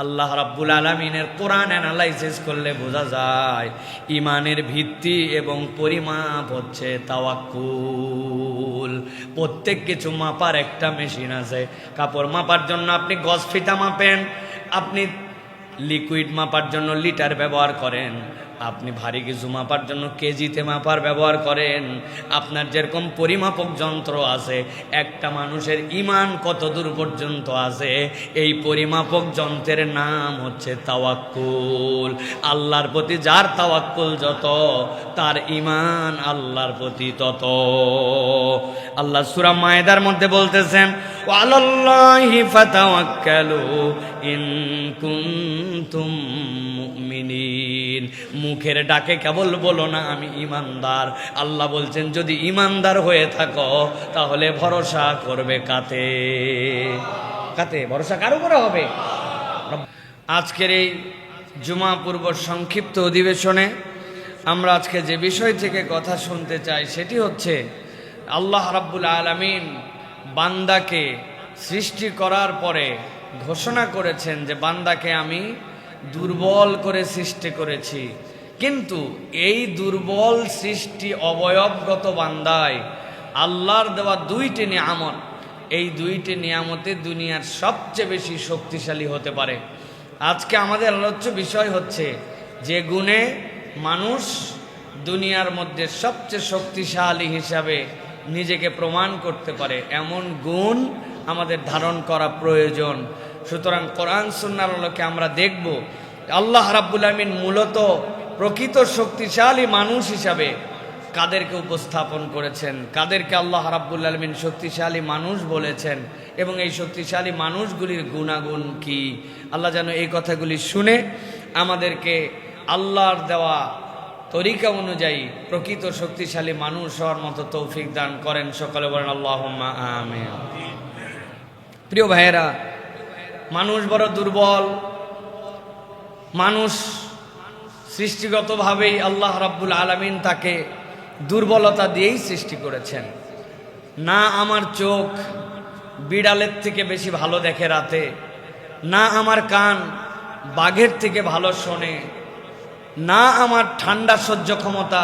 আল্লাহ রাব্বুল আলামিনের কোরআন অ্যানালাইসিস করলে বোঝা যায় ইমানের ভিত্তি এবং পরিমাপ হচ্ছে তাওয়াক্কুল। প্রত্যেক কিছু মাপার একটা মেশিন আছে। কাপড় মাপার জন্য আপনি গজ ফিতা মাপেন, আপনি লিকুইড মাপার জন্য লিটার ব্যবহার করেন, আপনি ভারী কিছু মাপার জন্য কেজিতে মাপার ব্যবহার করেন। আপনার যেরকম পরিমাপক যন্ত্র আছে, একটা মানুষের ঈমান কত দূর পর্যন্ত আছে, এই পরিমাপক যন্ত্রের নাম হচ্ছে তাওয়াক্কুল। আল্লাহর প্রতি যার তাওয়াক্কুল যত, তার ঈমান আল্লাহর প্রতি তত। আল্লাহ সূরা মায়েদার মধ্যে বলতেছেন, ওয়ালাল্লাহি ফাতাওয়াক্কালু ইন কুনতুম মুমিনিন। মুখের ডাকে কেবল বলো না আমি ঈমানদার। আল্লাহ বলছেন যদি ঈমানদার হয়ে থাকো তাহলে ভরসা করবে কাতে? কাতে ভরসা কার উপরে হবে? আজকের এই জুমা পূর্ব সংক্ষিপ্ত অধিবেশনে আমরা আজকে যে বিষয় থেকে কথা শুনতে চাই সেটি হচ্ছে আল্লাহ রাব্বুল আলামিন বান্দাকে সৃষ্টি করার পরে ঘোষণা করেছেন যে বান্দাকে আমি দুর্বল করে সৃষ্টি করেছি, কিন্তু এই দুর্বল সৃষ্টি অবয়বগত বান্দায় আল্লাহর দেওয়া দুইটি নিয়ামত, এই দুইটি নিয়ামতে দুনিয়ার সবচেয়ে বেশি শক্তিশালী হতে পারে। আজকে আমাদের আলোচ্য বিষয় হচ্ছে যে গুণে মানুষ দুনিয়ার মধ্যে সবচেয়ে শক্তিশালী হিসাবে নিজেকে প্রমাণ করতে পারে, এমন গুণ আমাদের ধারণ করা প্রয়োজন। সুতরাং কোরআন সুন্নাহর আলোকে আমরা দেখব আল্লাহ রাব্বুল আলামিন মূলত প্রকৃত শক্তিশালী মানুষ হিসাবে কাদেরকে উপস্থাপন করেছেন, কাদেরকে আল্লাহ রাব্বুল আলামিন শক্তিশালী মানুষ বলেছেন, এবং এই শক্তিশালী মানুষগুলির গুণাগুণ কি। আল্লাহ যেন এই কথাগুলি শুনে আমাদেরকে আল্লাহর দেওয়া তরিকা অনুযায়ী প্রকৃত শক্তিশালী মানুষ হওয়ার মতো তৌফিক দান করেন। সকলে বলেন আল্লাহুম্মা আমিন। প্রিয় ভাইয়েরা, মানুষ বড় দুর্বল। মানুষ সৃষ্টিগতভাবেই আল্লাহ রাব্বুল আলামিন তাকে দুর্বলতা দিয়েই সৃষ্টি করেছেন। না আমার চোখ বিড়ালের থেকে বেশি ভালো দেখে রাতে, না আমার কান বাঘের থেকে ভালো শোনে, না আমার ঠান্ডা সহ্য ক্ষমতা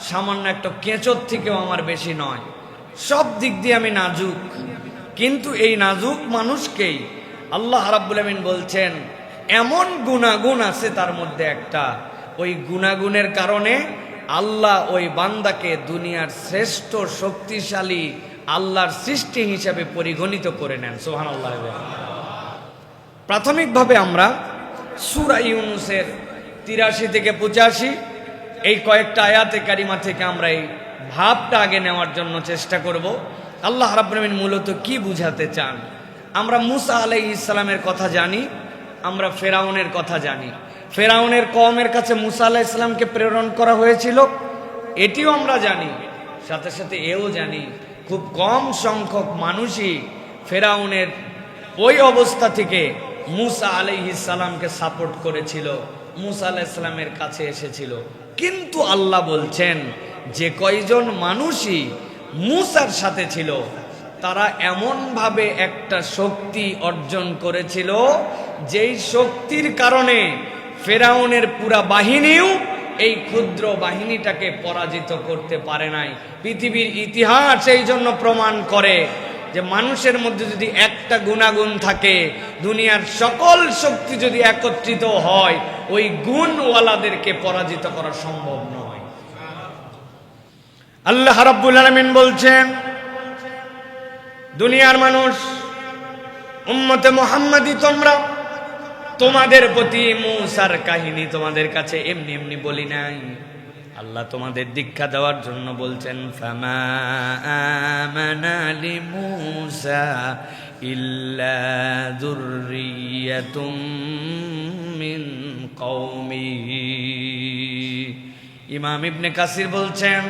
সামান্য একটা কেঁচোর থেকেও আমার বেশি নয়। সব দিক দিয়ে আমি নাজুক, কিন্তু এই নাজুক মানুষকেই আল্লাহ রাব্বুল আলামিন বলছেন এমন গুণাগুণ আছে তার মধ্যে একটা, ওই গুণাগুণের কারণে আল্লাহ ওই বান্দাকে দুনিয়ার শ্রেষ্ঠ শক্তিশালী আল্লাহর সৃষ্টি হিসাবে পরিগণিত করে নেন। সুবহানাল্লাহ। প্রাথমিকভাবে আমরা সূরা ইউনূসের ৮৩ থেকে ৮৫ এই কয়েকটা আয়াতে কারিমা থেকে আমরা এই ভাবটা আগে নেওয়ার জন্য চেষ্টা করব আল্লাহ রাব্বুল আলামিন মূলত কি বুঝাতে চান। আমরা মূসা আলাইহিস সালামের কথা জানি, আমরা ফেরাউনের কথা জানি। ফেরাউনের কওমের কাছে মূসা আলাইহিস সালামকে প্রেরণ করা হয়েছিল, এটিও আমরা জানি। সাথে সাথে এও জানি খুব কম সংখ্যক মানুষই ফেরাউনের ওই অবস্থা থেকে মূসা আলাইহিস সালামকে সাপোর্ট করেছিল, মূসা আলাইহিস সালামের কাছে এসেছিল। কিন্তু আল্লাহ বলছেন যে কয়জন মানুষই মূসার সাথে ছিল তারা এমনভাবে একটা শক্তি অর্জন করেছিল যেই শক্তির কারণে ফেরাউনের পুরা বাহিনীও এই ক্ষুদ্র বাহিনীটাকে পরাজিত করতে পারে নাই। পৃথিবীর ইতিহাস এই জন্য প্রমাণ করে যে মানুষের মধ্যে যদি একটা গুণাগুণ থাকে, দুনিয়ার সকল শক্তি যদি একত্রিত হয়, ওই গুণওয়ালাদেরকে পরাজিত করা সম্ভব নয়। আল্লাহ রাব্বুল আলামিন বলছেন দুনিয়ার মানুষ, উম্মতে মুহাম্মাদি, তোমরা তোমাদের প্রতি মূসার কাহিনী তোমাদের কাছে এমনি এমনি বলি নাই। আল্লাহ তোমাদের দীক্ষা দেওয়ার জন্য বলছেন ফামা আমানা লিমূসা ইল্লা যুররিয়াতুম মিন কওমিহি। ইমাম ইবনে কাসির বলছেন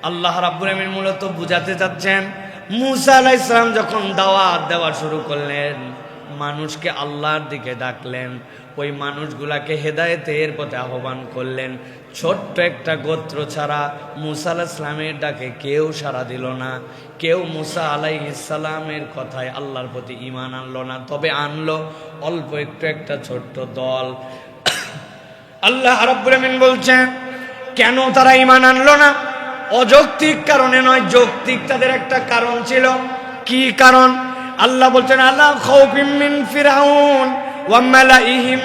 আল্লাহ রাব্বুল আলামিন মূলত বুঝাতে চাচ্ছেন মূসা আলাইহিস সালাম যখন দাওয়াত দেওয়া শুরু করলেন, মানুষকে আল্লাহর দিকে ডাকলেন, ওই মানুষগুলাকে হেদায়েতের পথে আহ্বান করলেন। ছোট্ট একটা গোত্র ছাড়া মুসা আলাইহিস সালামের ডাকে কেউ সাড়া দিল না। কেউ মুসা আলাইহিস সালামের কথায় আল্লাহর প্রতি ঈমান আনলো না, তবে আনলো অল্প একটু একটা ছোট্ট দল। আল্লাহ রাব্বুল আমিন বলছেন কেন তারা ঈমান আনলো না? অযৌক্তিক কারণে নয়, যৌক্তিক তাদের একটা কারণ ছিল। কি কারণ? আল্লাহ বলছেন আলা খাউফিম মিন ফিরাউন ওয়া মালাইহিম,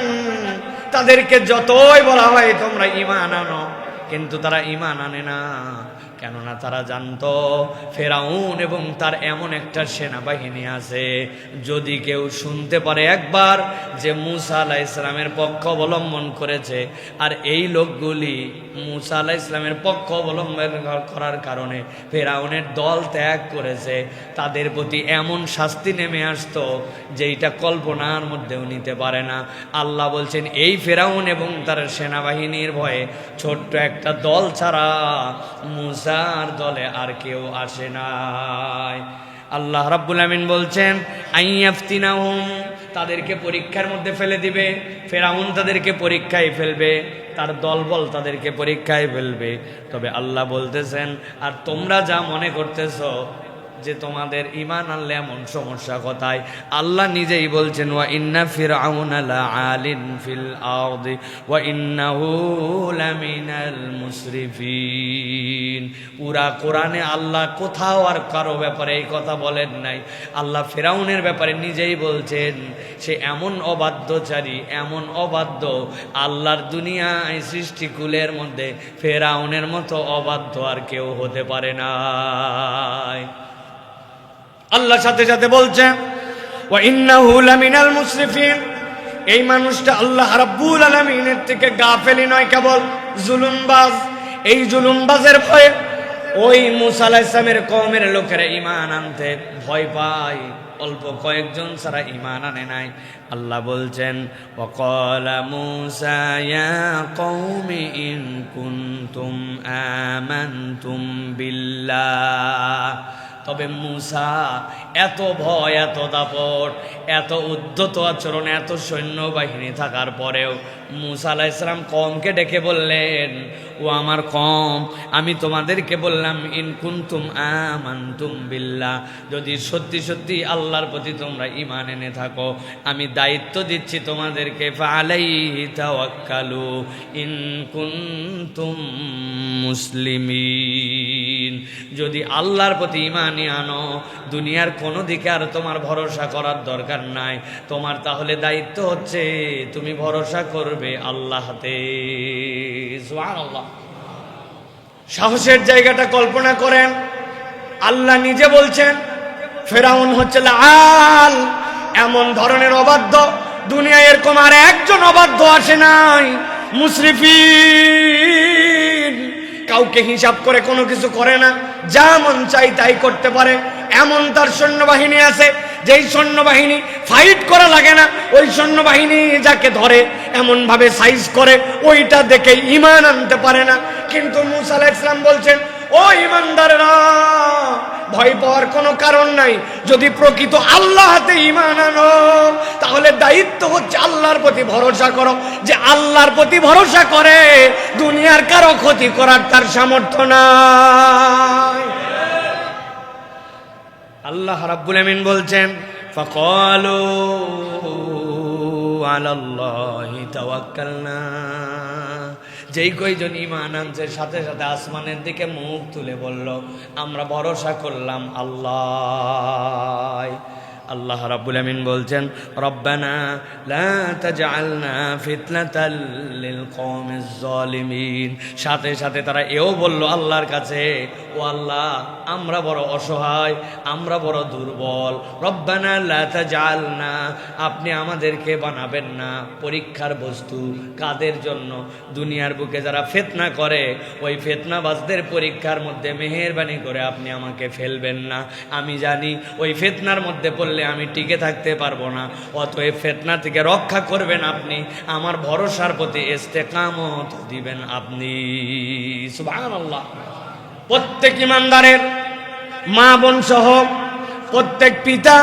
তাদেরকে যতই বলা হয় তোমরা ঈমান আনো, কিন্তু তারা ঈমান আনে না। কেননা তারা জানতো ফেরাউন এবং তার এমন একটা সেনাবাহিনী আছে, যদি কেউ শুনতে পারে একবার যে মুসা আলাইহিস সালামের পক্ষ অবলম্বন করেছে, আর এই লোকগুলি মুসা আলাইহিস সালামের পক্ষ অবলম্বন করার কারণে ফেরাউনের দল ত্যাগ করেছে, তাদের প্রতি এমন শাস্তি নেমে আসতো যেইটা কল্পনার মধ্যেও নিতে পারে না। আল্লাহ বলছেন এই ফেরাউন এবং তার সেনাবাহিনীর ভয়ে ছোট্ট একটা দল ছাড়া মুসার দলে আর কেউ আসে নাই। আল্লাহ রাব্বুল আমিন বলছেন আইয়াফতিনাহুম, তাদেরকে পরীক্ষার মধ্যে ফেলে দিবে। ফেরাউন তাদেরকে পরীক্ষায় ফেলবে, তার দলবল তাদেরকে পরীক্ষায় ফেলবে। তবে আল্লাহ বলতেছেন আর তোমরা যা মনে করতেছো যে তোমাদের ঈমান আনলে এমন সমস্যা কোথায়, আল্লাহ নিজেই বলছেন ওয়া ইন্না ফিরআউনা লাআলিন ফিল আরদি ওয়া ইন্নাহু লামিনাল মুসরিফিন। পুরা কোরআনে আল্লাহ কোথাও আর কারো ব্যাপারে এই কথা বলেন নাই। আল্লাহ ফিরআউনের ব্যাপারে নিজেই বলছেন সে এমন অবাধ্যচারী, এমন অবাধ্য, আল্লাহর দুনিয়ায় সৃষ্টিকুলের মধ্যে ফিরআউনের মতো অবাধ্য আর কেউ হতে পারে না। আল্লাহ সাথে সাথে বলছেন ওয়া ইন্নাহু লামিনাল মুসরিফিন, এই মানুষটা আল্লাহ রাব্বুল আলামিনের থেকে গাফেলি নয়, কেবল জুলুমবাজ। এই জুলুমবাজের ভয়ে ওই মুসা আলাইহিস সালামের কওমের লোকেরা ঈমান আনতে ভয় পায়, অল্প কয়েকজন ছাড়া ঈমান আনে নাই। আল্লাহ বলছেন ওয়াকালা মুসা ইয়া কওমি ইন কুনতুম আমানতুম বিল্লাহ। তবে মুসা এত ভয়, এত দাপট, এত উদ্ধত আচরণ, এত সৈন্যবাহিনী থাকার পরেও মুসা আলাইহিস সালাম কওমকে ডেকে বললেন ও আমার কওম, আমি তোমাদেরকে বললাম ইন কুনতুম আমানতুম বিল্লাহ, যদি সত্যি সত্যি আল্লাহর প্রতি তোমরা ঈমান এনে থাকো, আমি দায়িত্ব দিচ্ছি তোমাদেরকে ফাআলাইহি তাওয়াক্কালু ইন কুনতুম মুসলিমিন। যদি আল্লাহর প্রতি ঈমানই আনো, দুনিয়ার কোনো দিকে আর তোমার ভরসা করার দরকার নাই। তোমার তাহলে দায়িত্ব হচ্ছে তুমি ভরসা করবে আল্লাহতে। সুবহানাল্লাহ। সাহসের জায়গাটা কল্পনা করেন। আল্লাহ নিজে বলছেন ফেরাউন হচ্ছে লাআল, এমন ধরনের অবাধ্য দুনিয়ায় এরকম আর একজন অবাধ্য আসে নাই। মুসরিফিন, কাউকে হিসাব করে কোনো কিছু করে না, যা মন চাই তাই করতে পারে, এমন তার সৈন্যবাহিনী আছে যেই সৈন্যবাহিনী ফাইট করা লাগে না, ওই সৈন্যবাহিনী যাকে ধরে এমন ভাবে সাইজ করে ওইটা দেখে ঈমান আনতে পারে না। কিন্তু মুসা আলাইহিস সালাম বলছেন ও ঈমানদাররা, ভয় পাওয়ার কোনো কারণ নাই। যদি প্রকৃত আল্লাহতে ঈমান আনো, তাহলে দায়িত্ব হচ্ছে আল্লাহর প্রতি ভরসা করো। যে আল্লাহর প্রতি ভরসা করে দুনিয়ার কারো ক্ষতি করার তার সামর্থ্য নাই। আল্লাহ রাব্বুল আমিন বলছেন ফাকালু আলাল্লাহি তাওয়াক্কালনা, যেই কয়জন ঈমান আনছে সাথে সাথে আসমানের দিকে মুখ তুলে বলল আমরা ভরসা করলাম আল্লাহ। আল্লাহ রাব্বুল আমিন বলছেন রব্বানা লা তাজআলনা ফিতনাতাল লিল কওমিজ জালিমিন। সাথে সাথে তারা এও বলল আল্লাহর কাছে, ও আল্লাহ আমরা বড় অসহায়, আমরা বড় দুর্বল। রব্বানা লা তাজআলনা, আপনি আমাদেরকে বানাবেন না পরীক্ষার বস্তু। কাদের জন্য? দুনিয়ার বুকে যারা ফিতনা করে ওই ফিতনাবাজদের পরীক্ষার মধ্যে মেহেরবানি করে আপনি আমাকে ফেলবেন না। আমি জানি ওই ফিতনার মধ্যে আমি টিকে থাকতে পারবো না, অতএব ফিতনা থেকে রক্ষা করবেন আপনি, আমার ভরসার প্রতি ইস্তেকামত দিবেন আপনি। সুবহানাল্লাহ। প্রত্যেক ইমানদারের মা বোন সহ প্রত্যেক পিতা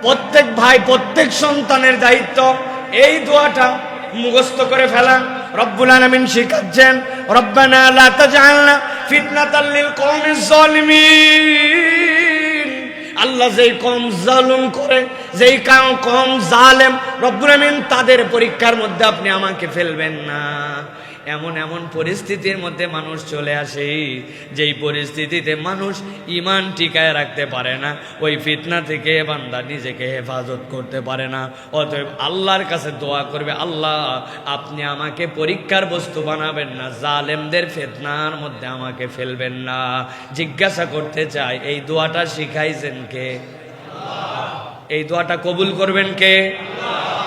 প্রত্যেক ভাই প্রত্যেক সন্তানের দায়িত্ব এই দোয়াটা মুখস্থ করে ফেলা। রব্বুল আলামিন শিখাচ্ছেন, রব্বানা লা তাজআলনা ফিতনাতাল লিল কওমিজ জালিমিন। আল্লাহ যেই কওম জালিম করে, যেই কওম জালেম, রব্বুল আলামিন তাদের পরীক্ষার মধ্যে আপনি আমাকে ফেলবেন না। এমন এমন পরিস্থিতির মধ্যে মানুষ চলে আসে, যেই পরিস্থিতিতে মানুষ ঈমান টিকায় রাখতে পারে না, ওই ফিতনা থেকে বান্দা নিজেকে হেফাজত করতে পারে না। অতএব আল্লাহর কাছে দোয়া করবে, আল্লাহ আপনি আমাকে পরীক্ষার বস্তু বানাবেন না, জালেমদের ফিতনার মধ্যে আমাকে ফেলবেন না। জিজ্ঞাসা করতে চাই, এই দোয়াটা শিখাইছেন কে? এই দোয়াটা কবুল করবেন কে?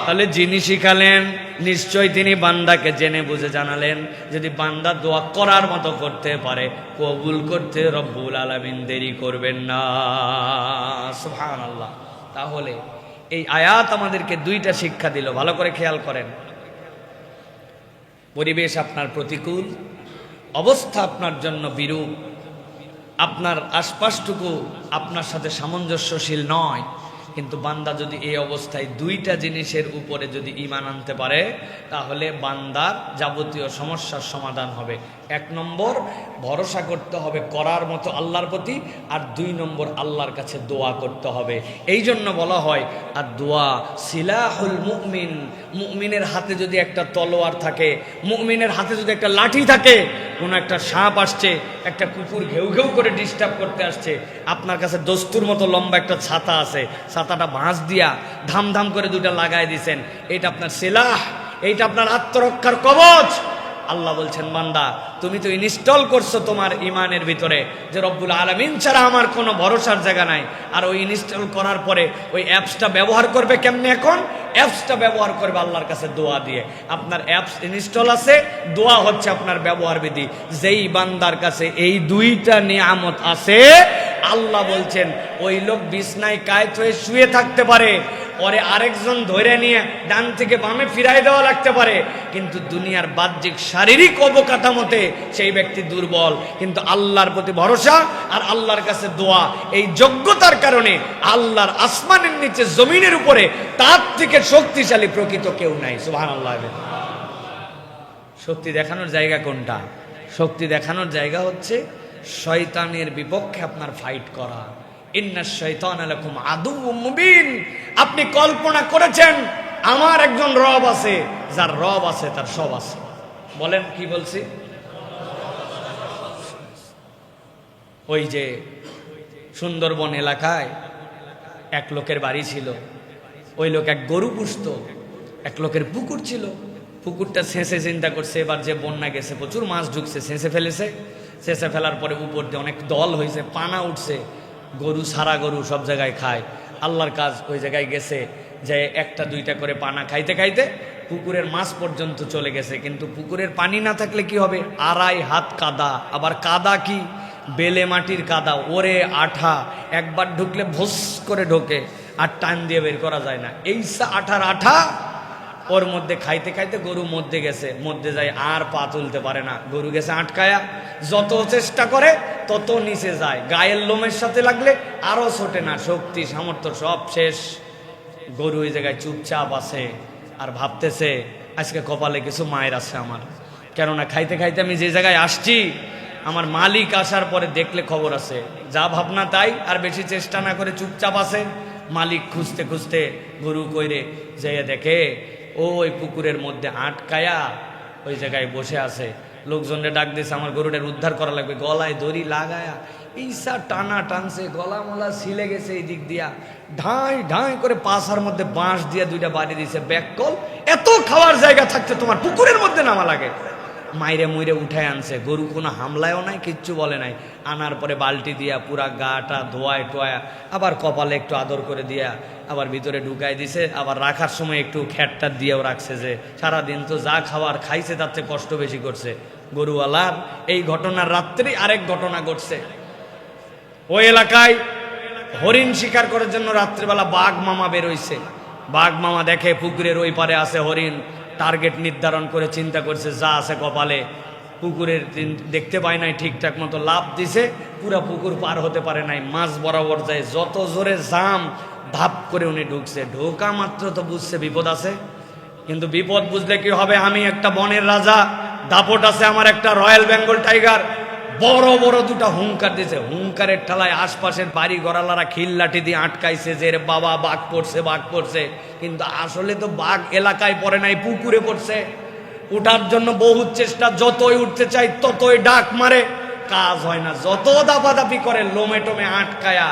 তাহলে যিনি শিখালেন নিশ্চয় তিনি বান্দাকে জেনে বুঝে জানালেন। যদি বান্দা দোয়া করার মতো করতে পারে, কবুল করতে রব্বুল আলামিন দেরি করবেন না। সুবহানাল্লাহ। তাহলে এই আয়াত আমাদেরকে দুইটা শিক্ষা দিল, ভালো করে খেয়াল করেন। পরিবেশ আপনার প্রতিকূল, অবস্থা আপনার জন্য বিরূপ, আপনার আশপাশটুকু আপনার সাথে সামঞ্জস্যশীল নয়, কিন্তু বান্দা যদি এই অবস্থায় দুইটা জিনিসের উপরে যদি ঈমান আনতে পারে, তাহলে বান্দার যাবতীয় সমস্যার সমাধান হবে। এক নম্বর, ভরসা করতে হবে করার মতো আল্লাহর প্রতি, আর দুই নম্বর, আল্লাহর কাছে দোয়া করতে হবে। এই জন্য বলা হয় আর দোয়া সিলাহুল মুমিন। মুমিনের হাতে যদি একটা তলোয়ার থাকে, মুমিনের হাতে যদি একটা লাঠি থাকে, কোনো একটা সাপ আসছে, একটা কুকুর ঘেউ ঘেউ করে ডিস্টার্ব করতে আসছে, আপনার কাছে দস্তুর মতো লম্বা একটা ছাতা আছে, ছাতাটা বাঁশ দিয়া ধাম ধাম করে দুইটা লাগাই দিছেন, এটা আপনার সিলাহ, এইটা আপনার আত্মরক্ষার কবচ। আল্লাহ বলছেন, বান্দা তুমি তো ইনস্টল করছো তোমার ইমানের ভিতরে যে রব্বুল আলামিন ছাড়া আমার কোনো ভরসার জায়গা নাই। আর ওই ইনস্টল করার পরে ওই অ্যাপসটা ব্যবহার করবে কেমনে? এখন অ্যাপসটা ব্যবহার করবে আল্লাহর কাছে দোয়া দিয়ে। আপনার অ্যাপস ইনস্টল আছে, দোয়া হচ্ছে আপনার ব্যবহার বিধি। যেই বান্দার কাছে এই দুইটা নিয়ামত আছে, আল্লাহ বলছেন ওই লোক বিছনায় কায়েত হয়ে শুয়ে থাকতে পারে, পরে আরেকজন ধরে নিয়ে ডান থেকে বামে ফিরাই দেওয়া লাগতে পারে, কিন্তু দুনিয়ার বাহ্যিক শারীরিক অবকাঠামোতে সেই ব্যক্তি দুর্বল, কিন্তু আল্লাহর প্রতি ভরসা আর আল্লাহর কাছে দোয়া, এই যোগ্যতার কারণে আল্লাহর আসমানের নিচে জমিনের উপরে তার থেকে শক্তিশালী প্রকৃত কেউ নাই। সুবহানাল্লাহ। শক্তি দেখানোর জায়গা কোনটা? শক্তি দেখানোর জায়গা হচ্ছে শয়তানের বিপক্ষে আপনার ফাইট করা। ইন্নাশ শাইতানা লাকুম আদুউম মুবিন। আপনি কল্পনা করেছেন আমার একজন রব আছে, যার রব আছে তার সব আছে। বলেন কি বলছি? ওই যে সুন্দরবন এলাকায় এক লোকের বাড়ি ছিল, ওই লোক এক গরু পুষত, এক লোকের পুকুর ছিল, পুকুরটা ছেঁচে চিন্তা করছে এবার যে বন্যা গেছে প্রচুর মাছ ঢুকছে, ছেঁচে ফেলেছে। ছেঁচে ফেলার পরে উপর দিয়ে অনেক দল হয়েছে, পানা উঠছে, গরু সারা গরু সব জায়গায় খায়। আল্লাহর কাজ, ওই জায়গায় গেছে যে একটা দুইটা করে পানা খাইতে খাইতে পুকুরের মাছ পর্যন্ত চলে গেছে। কিন্তু পুকুরের পানি না থাকলে কি হবে? 2.5 হাত কাদা, আবার কাদা কি বেলে মাটির কাদা, ওরে আঠা, একবার ঢুকলে ভোস করে ঢোকে আর টান দিয়ে বের করা যায় না। এই আঠার আঠা ওর মধ্যে খাইতে খাইতে গরু মধ্যে গেছে, মধ্যে যায় আর পা তুলতে পারে না, গরু গেছে আটকায়া। যত চেষ্টা করে তত নিচে যায়, গায়ের লোমের সাথে লাগলে আরো ছোটে না, শক্তি সামর্থ্য সব শেষ। গরু ওই জায়গায় চুপচাপ আছে আর ভাবতেছে আজকে কপালে কিছু মায়ের আছে আমার, কেননা খাইতে খাইতে আমি যে জায়গায় আসছি আমার মালিক আসার পরে দেখলে খবর আছে। যা ভাবনা তাই, আর বেশি চেষ্টা না করে চুপচাপ আছে। মালিক খুঁজতে খুঁজতে গরু কইরে যেয়ে দেখে ওই পুকুরের মধ্যে আটকায়া ওই জায়গায় বসে আছে। লোকজনরে ডাক দিয়েছে, আমার গরুটার উদ্ধার করা লাগবে। গলায় দড়ি লাগায়া ঈসা টানা টানছে, গলা মলা ছিলে গেছে এই দিক দিয়া, ঢাই ঢাই করে পাশার মধ্যে বাঁশ দিয়ে দুইটা বাড়ি দিয়েছে। ব্যাককল, এত খাওয়ার জায়গা থাকতে তোমার পুকুরের মধ্যে নামা লাগে? মাইরে মুইরে উঠায় আনছে। গরু কোনো হামলায়ও নাই, কিচ্ছু বলে নাই। আনার পরে বালতি দিয়া পুরা গাটা ধোয়ায় টোয়া, আবার কপালে একটু আদর করে দিয়া আবার ভিতরে ঢুকাই দিছে। আবার রাখার সময় একটু খ্যাটটা দিয়েও রাখছে, যে সারাদিন তো যা খাবার খাইছে তার চেয়ে কষ্ট বেশি করছে গরুওয়ালার। এই ঘটনার রাত্রি আরেক ঘটনা ঘটছে। ওই এলাকায় হরিণ শিকার করার জন্য রাত্রিবেলা বাঘ মামা বেরোইছে। বাঘ মামা দেখে পুকুরের ওই পারে আছে হরিণ, টার্গেট নির্ধারণ করে চিন্তা করছে যা আছে কপালে, পুকুরের দেখতে পায় নাই ঠিকঠাক মতো, লাফ দিছে, পুরা পুকুর পার হতে পারে নাই, মাছ বরাবর যায়। যত জোরে জাম ধাপ করে উনি ঢুকছে, ঢোকা মাত্র তো বুঝছে বিপদ আছে। কিন্তু বিপদ বুঝলে কি হবে, আমি একটা বনের রাজা, দাপট আছে আমার একটা রয়্যাল বেঙ্গল টাইগার, বড় বড় দুটা হুঙ্কার দিয়েছে। হুঙ্কারের ঠালায় আশপাশের বাড়ি গড়ালারা খিল্লাটি দিয়ে আটকাইছে যে রে বাবা বাঘ পড়ছে বাঘ পড়ছে। কিন্তু আসলে তো বাঘ এলাকায় পড়ে নাই, পুকুরে পড়ছে। উঠার জন্য বহুত চেষ্টা, যতই উঠতে চাই ততই ডাক মারে, কাজ হয় না। যত দাপাদাপি করে লোমে টোমে আটকায়া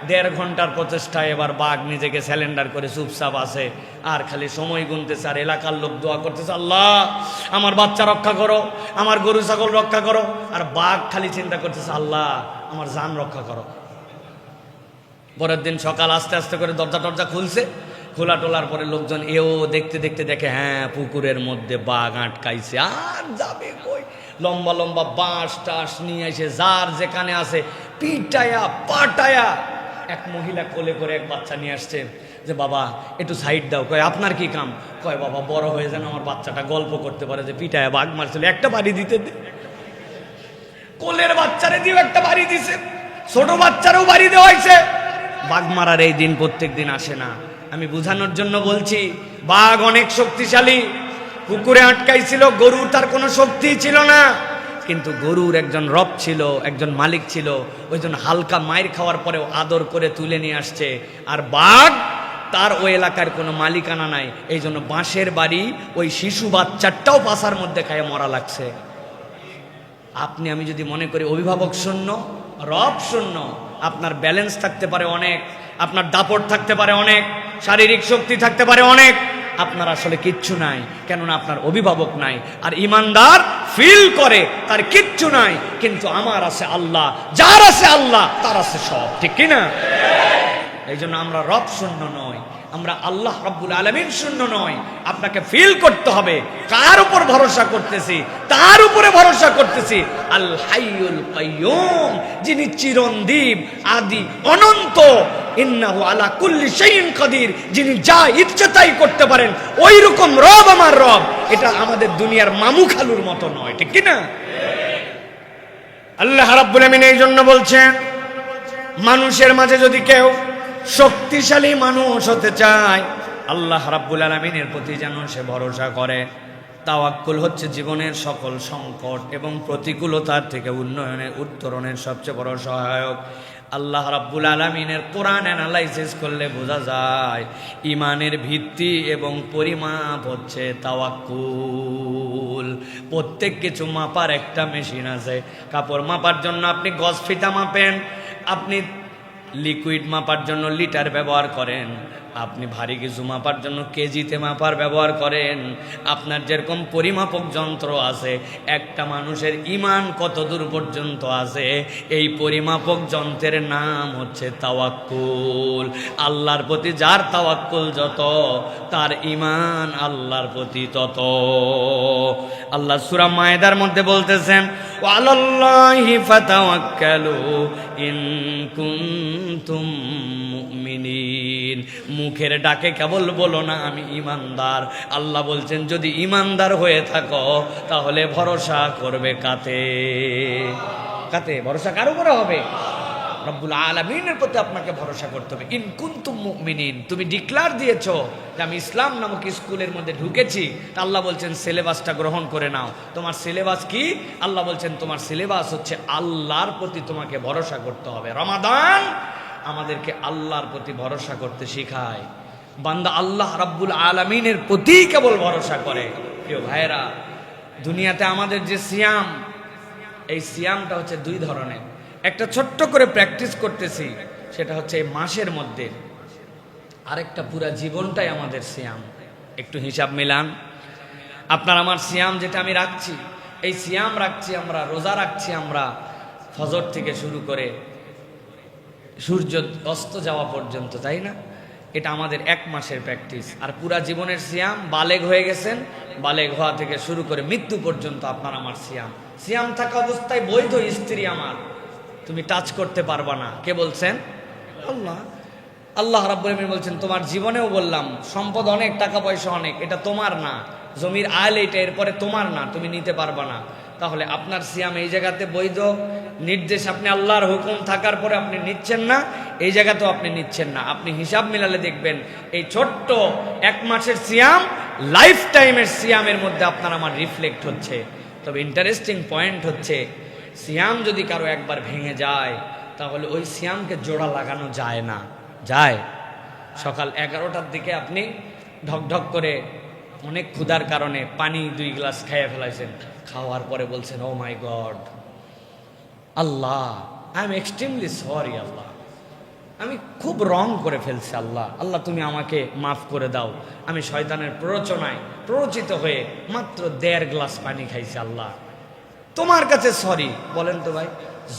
1.5 ঘন্টার প্রচেষ্টায় এবার বাঘ নিজেকে স্যালেন্ডার করে চুপচাপ আছে, আর খালি সময় গুনতেছে। আর এলাকার লোক দোয়া করতেছে, আল্লাহ আমার বাচ্চা রক্ষা করো, আমার গরু ছাগল রক্ষা করো। আর বাঘ খালি চিন্তা করতেছে, আল্লাহ আমার জান রক্ষা করো। পরের দিন সকাল আস্তে আস্তে করে দরজা টরজা খুলছে, খোলা টোলার পরে লোকজন এও দেখতে দেখতে দেখে হ্যাঁ পুকুরের মধ্যে বাঘ আটকাইছে। আর যাবে কই, লম্বা লম্বা বাঁশ টাস নিয়ে এসে যার যেখানে আছে পিটায়া পাটায়া। এক মহিলা কোলে করে এক বাচ্চা নিয়ে আসছে, যে বাবা একটু সাইড দাও। কয় আপনার কি কাম? কয় বাবা বড় হয়ে যেন আমার বাচ্চাটা গল্প করতে পারে যে পিটায়া বাঘ মারছিল, একটা বাড়ি দিতে দে। কোলের বাচ্চারে দিও একটা বাড়ি দিছে, ছোট বাচ্চারও বাড়ি দেওয়া হয়েছে। বাঘ মারার এই দিন প্রত্যেক দিন আসে না। আমি বুঝানোর জন্য বলছি, বাঘ অনেক শক্তিশালী। পুকুরে আটকাইছিল, গরুর তার কোনো শক্তি ছিল না, কিন্তু গরুর একজন রব ছিল, একজন মালিক ছিল। ওই জন্য হালকা মায়ের খাওয়ার পরেও আদর করে তুলে নিয়ে আসছে। আর বাঘ তার ওই এলাকার কোনো মালিকানা নাই, এই জন্য বাঁশের বাড়ি ওই শিশু বাচ্চাটাও পাশার মধ্যে খায় মরা লাগছে। আপনি আমি যদি মনে করি অভিভাবক শূন্য, রব শূন্য, আপনার ব্যালেন্স থাকতে পারে অনেক, আপনার দাপট থাকতে পারে অনেক, শারীরিক শক্তি থাকতে পারে অনেক, আপনার আসলে কিচ্ছু নাই, কেননা আপনার অভিভাবক নাই। আর ইমানদার ফিল করে তার কিচ্ছু নাই, কিন্তু আমার আছে আল্লাহ, যার আছে আল্লাহ তার আছে সব, ঠিক কিনা? এই জন্য আমরা রব শূন্য নই, আমরা আল্লাহ রাব্বুল আলামিন শূন্য নয়। আপনাকে ফিল করতে হবে কার উপর ভরসা করতেছি, তার উপরে ভরসা করতেছি। আল হাইয়ুল কাইয়ুম, যিনি চিরঞ্জীব, আদি অনন্ত, ইন্নাহু আলা কুল্লি শাইইন কাদির, যিনি যা ইচ্ছে তাই করতে পারেন, ওই রকম রব আমার রব। এটা আমাদের দুনিয়ার মামু খালুর মতো নয়, ঠিক কি না? আল্লাহ রাব্বুল আলামিন এই জন্য বলছেন, মানুষের মাঝে যদি কেউ শক্তিশালী মানুষ হতে চায়, আল্লাহ রাব্বুল আলামিনের প্রতি যেন সে ভরসা করে। তাওয়াক্কুল হচ্ছে জীবনের সকল সংকট এবং প্রতিকূলতার থেকে উত্তরণের সবচেয়ে বড় সহায়ক। আল্লাহ রাব্বুল আলামিনের কোরআন অ্যানালাইসিস করলে বোঝা যায় ইমানের ভিত্তি এবং পরিমাপ হচ্ছে তাওয়াক্কুল। প্রত্যেক কিছু মাপার একটা মেশিন আছে। কাপড় মাপার জন্য আপনি গজ ফিতা মাপেন, আপনি লিকুইড মাপার জন্য লিটার ব্যবহার করেন, আপনি ভারী কিছু মাপার জন্য কেজিতে মাপার ব্যবহার করেন। আপনার যেরকম পরিমাপক যন্ত্র আছে, একটা মানুষের ঈমান কত দূর পর্যন্ত আছে, এই পরিমাপক যন্ত্রের নাম হচ্ছে তাওয়াক্কুল। আল্লাহর প্রতি যার তাওয়াক্কুল যত, তার ঈমান আল্লাহর প্রতি তত। আল্লাহ সূরা মায়েদার মধ্যে বলতেছেন, ওয়ালাল্লাহি ফাতাওয়াক্কালু ইন কুনতুম মুমিনিন। মুখের ডাকে কেবল বলো না আমি ইমানদার। আল্লাহ বলছেন যদি ইমানদার হয়ে থাকো তাহলে ভরসা করবে কাতে? কাতে ভরসা কার উপরে হবে? রব্বুল আলামিনের প্রতি আপনাকে ভরসা করতে হবে। ইন কুনতুম মুমিনিন, তুমি ডিক্লার দিয়েছো যে আমি ইসলাম নামক স্কুলের মধ্যে ঢুকেছি, আল্লাহ বলছেন সিলেবাসটা গ্রহণ করে নাও। তোমার সিলেবাস কি? আল্লাহ বলছেন তোমার সিলেবাস হচ্ছে আল্লাহর প্রতি তোমাকে ভরসা করতে হবে। রমাদান আমাদেরকে আল্লাহর প্রতি ভরসা করতে শেখায়। বান্দা আল্লাহ রাব্বুল আলামিনের প্রতি কেবল ভরসা করে। প্রিয় ভাইয়েরা, দুনিয়াতে আমাদের যে সিয়াম, এই সিয়ামটা হচ্ছে দুই ধরনের। একটা ছোট্ট করে প্র্যাকটিস করতেছি, সেটা হচ্ছে এই মাসের মধ্যে, আরেকটা পুরা জীবনটাই আমাদের সিয়াম। একটু হিসাব মিলান। আপনার আমার সিয়াম যেটা আমি রাখছি, এই সিয়াম রাখছি আমরা, রোজা রাখছি আমরা ফজর থেকে শুরু করে সূর্য অস্ত যাওয়া পর্যন্ত, তাই না? এটা আমাদের 1 মাসের প্র্যাকটিস। আর পুরা জীবনের সিয়াম, বালেগ হয়ে গেছেন, বালেগ হওয়া থেকে শুরু করে মৃত্যু পর্যন্ত আপনার আমার সিয়াম। সিয়াম থাকা অবস্থায় বৈধ স্ত্রী আমার তুমি টাচ করতে পারবা না। কে বলছেন? আল্লাহ। আল্লাহ রাব্বুল আলামিন বলছেন তোমার জীবনেও বললাম সম্পদ অনেক, টাকা পয়সা অনেক, এটা তোমার না, জমির আয় এটা এরপরে তোমার না, তুমি নিতে পারবা না। তাহলে আপনার সিয়াম এই জায়গাতে বৈধ নির্দেশ, আপনি আল্লাহর হুকুম থাকার পরে আপনি নিচ্ছেন না, এই জায়গাতেও আপনি নিচ্ছেন না। আপনি হিসাব মিলালে দেখবেন এই ছোট্ট 1 মাসের সিয়াম লাইফ টাইমের সিয়ামের মধ্যে আপনার আমার রিফ্লেক্ট হচ্ছে। তবে ইন্টারেস্টিং পয়েন্ট হচ্ছে, সিয়াম যদি কারো একবার ভেঙে যায় তাহলে ওই সিয়ামকে জোড়া লাগানো যায় না। যায়? সকাল 11টার দিকে আপনি ঢকঢক করে অনেক ক্ষুধার কারণে পানি 2 গ্লাস খেয়ে ফেলাইছেন, খাওয়ার পরে বলছেন, ও মাই গড আল্লাহ, আই এম এক্সট্রিমলি সরি আল্লাহ, আমি খুব রং করে ফেলছি আল্লাহ, আল্লাহ তুমি আমাকে মাফ করে দাও, আমি শয়তানের প্ররোচনায় প্ররোচিত হয়ে মাত্র 1.5 গ্লাস পানি খাইছি আল্লাহ, তোমার কাছে সরি। বলেন তো ভাই,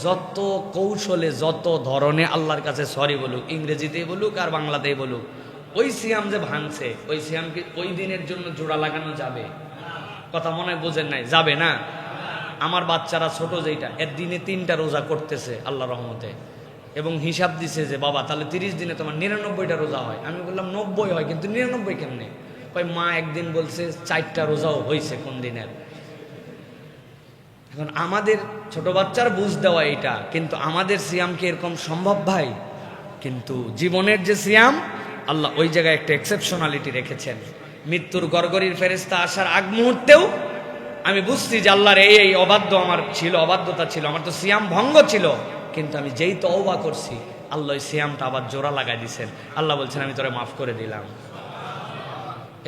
যত কৌশলে যত ধরনে আল্লাহর কাছে সরি বলুক, ইংরেজিতেই বলুক আর বাংলাতেই বলুক, ওই সিয়াম যে ভাঙছে, ওই সিয়ামকে ওই দিনের জন্য জোড়া লাগানো যাবে? কথা মনে হয় বোঝেন নাই, যাবে না? আমার বাচ্চারা ছোট যেটা, এর দিনে 3টা রোজা করতেছে আল্লাহ রহমতে, এবং হিসাব দিছে যে বাবা তাহলে 30 দিনে তোমার 99টা রোজা হয়। আমি বললাম 90 হয়, কিন্তু 99 কেমনে? ওই মা একদিন বলছে 4টা রোজাও হয়েছে কোন দিনের। এখন আমাদের ছোট বাচ্চার বুঝ দেওয়া এটা, কিন্তু আমাদের সিয়াম কি এরকম সম্ভব ভাই? কিন্তু জীবনের যে সিয়াম, আল্লাহ ওই জায়গায় একটা এক্সেপশনালিটি রেখেছেন। মৃত্যুর গড়গড়ির ফেরেশতা আসার আগ মুহূর্তেও আমি বুঝছি যে আল্লাহর এই অবাধ্যতা ছিল, আমার তো সিয়াম ভঙ্গ ছিল, কিন্তু আমি যেই তওবা করছি আল্লাহ ওই সিয়ামটা আবার জোড়া লাগাই দিয়েছেন। আল্লাহ বলছেন আমি তোরে মাফ করে দিলাম।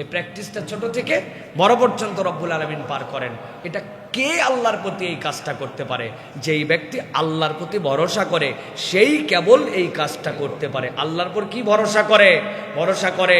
এই প্র্যাকটিসটা ছোট থেকে বড় পর্যন্ত রব্বুল আলামিন পার করেন। এটা কে আল্লাহর প্রতি এই কাজটা করতে পারে? যেই ব্যক্তি আল্লাহর প্রতি ভরসা করে সেই কেবল এই কাজটা করতে পারে। আল্লাহর পর কি ভরসা করে? ভরসা করে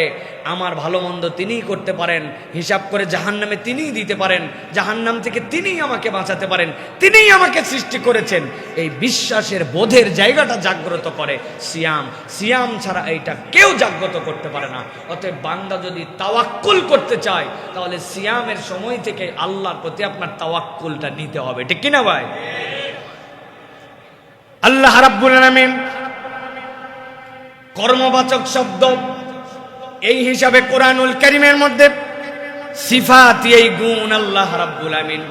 আমার ভালো মন্দ তিনিই করতে পারেন, হিসাব করে জাহান্নামে তিনিই দিতে পারেন, জাহান্নাম থেকে তিনিই আমাকে বাঁচাতে পারেন, তিনিই আমাকে সৃষ্টি করেছেন। এই বিশ্বাসের বোধের জায়গাটা জাগ্রত করে সিয়াম। সিয়াম ছাড়া এইটা কেউ জাগ্রত করতে পারে না। অতএব বান্দা যদি তাওয়াক্কুল করতে চায় তাহলে সিয়ামের সময় থেকে আল্লাহর প্রতি আপনার তাওয়াক্কুলটা নিতে হবে, ঠিক কিনা ভাই? আল্লাহ রাব্বুল আলামিন কর্মবাচক শব্দ, এই হিসাবে কোরআনুল কারীমের মধ্যে সিফাতি এই গুণ আল্লাহ রাব্বুল আলামিন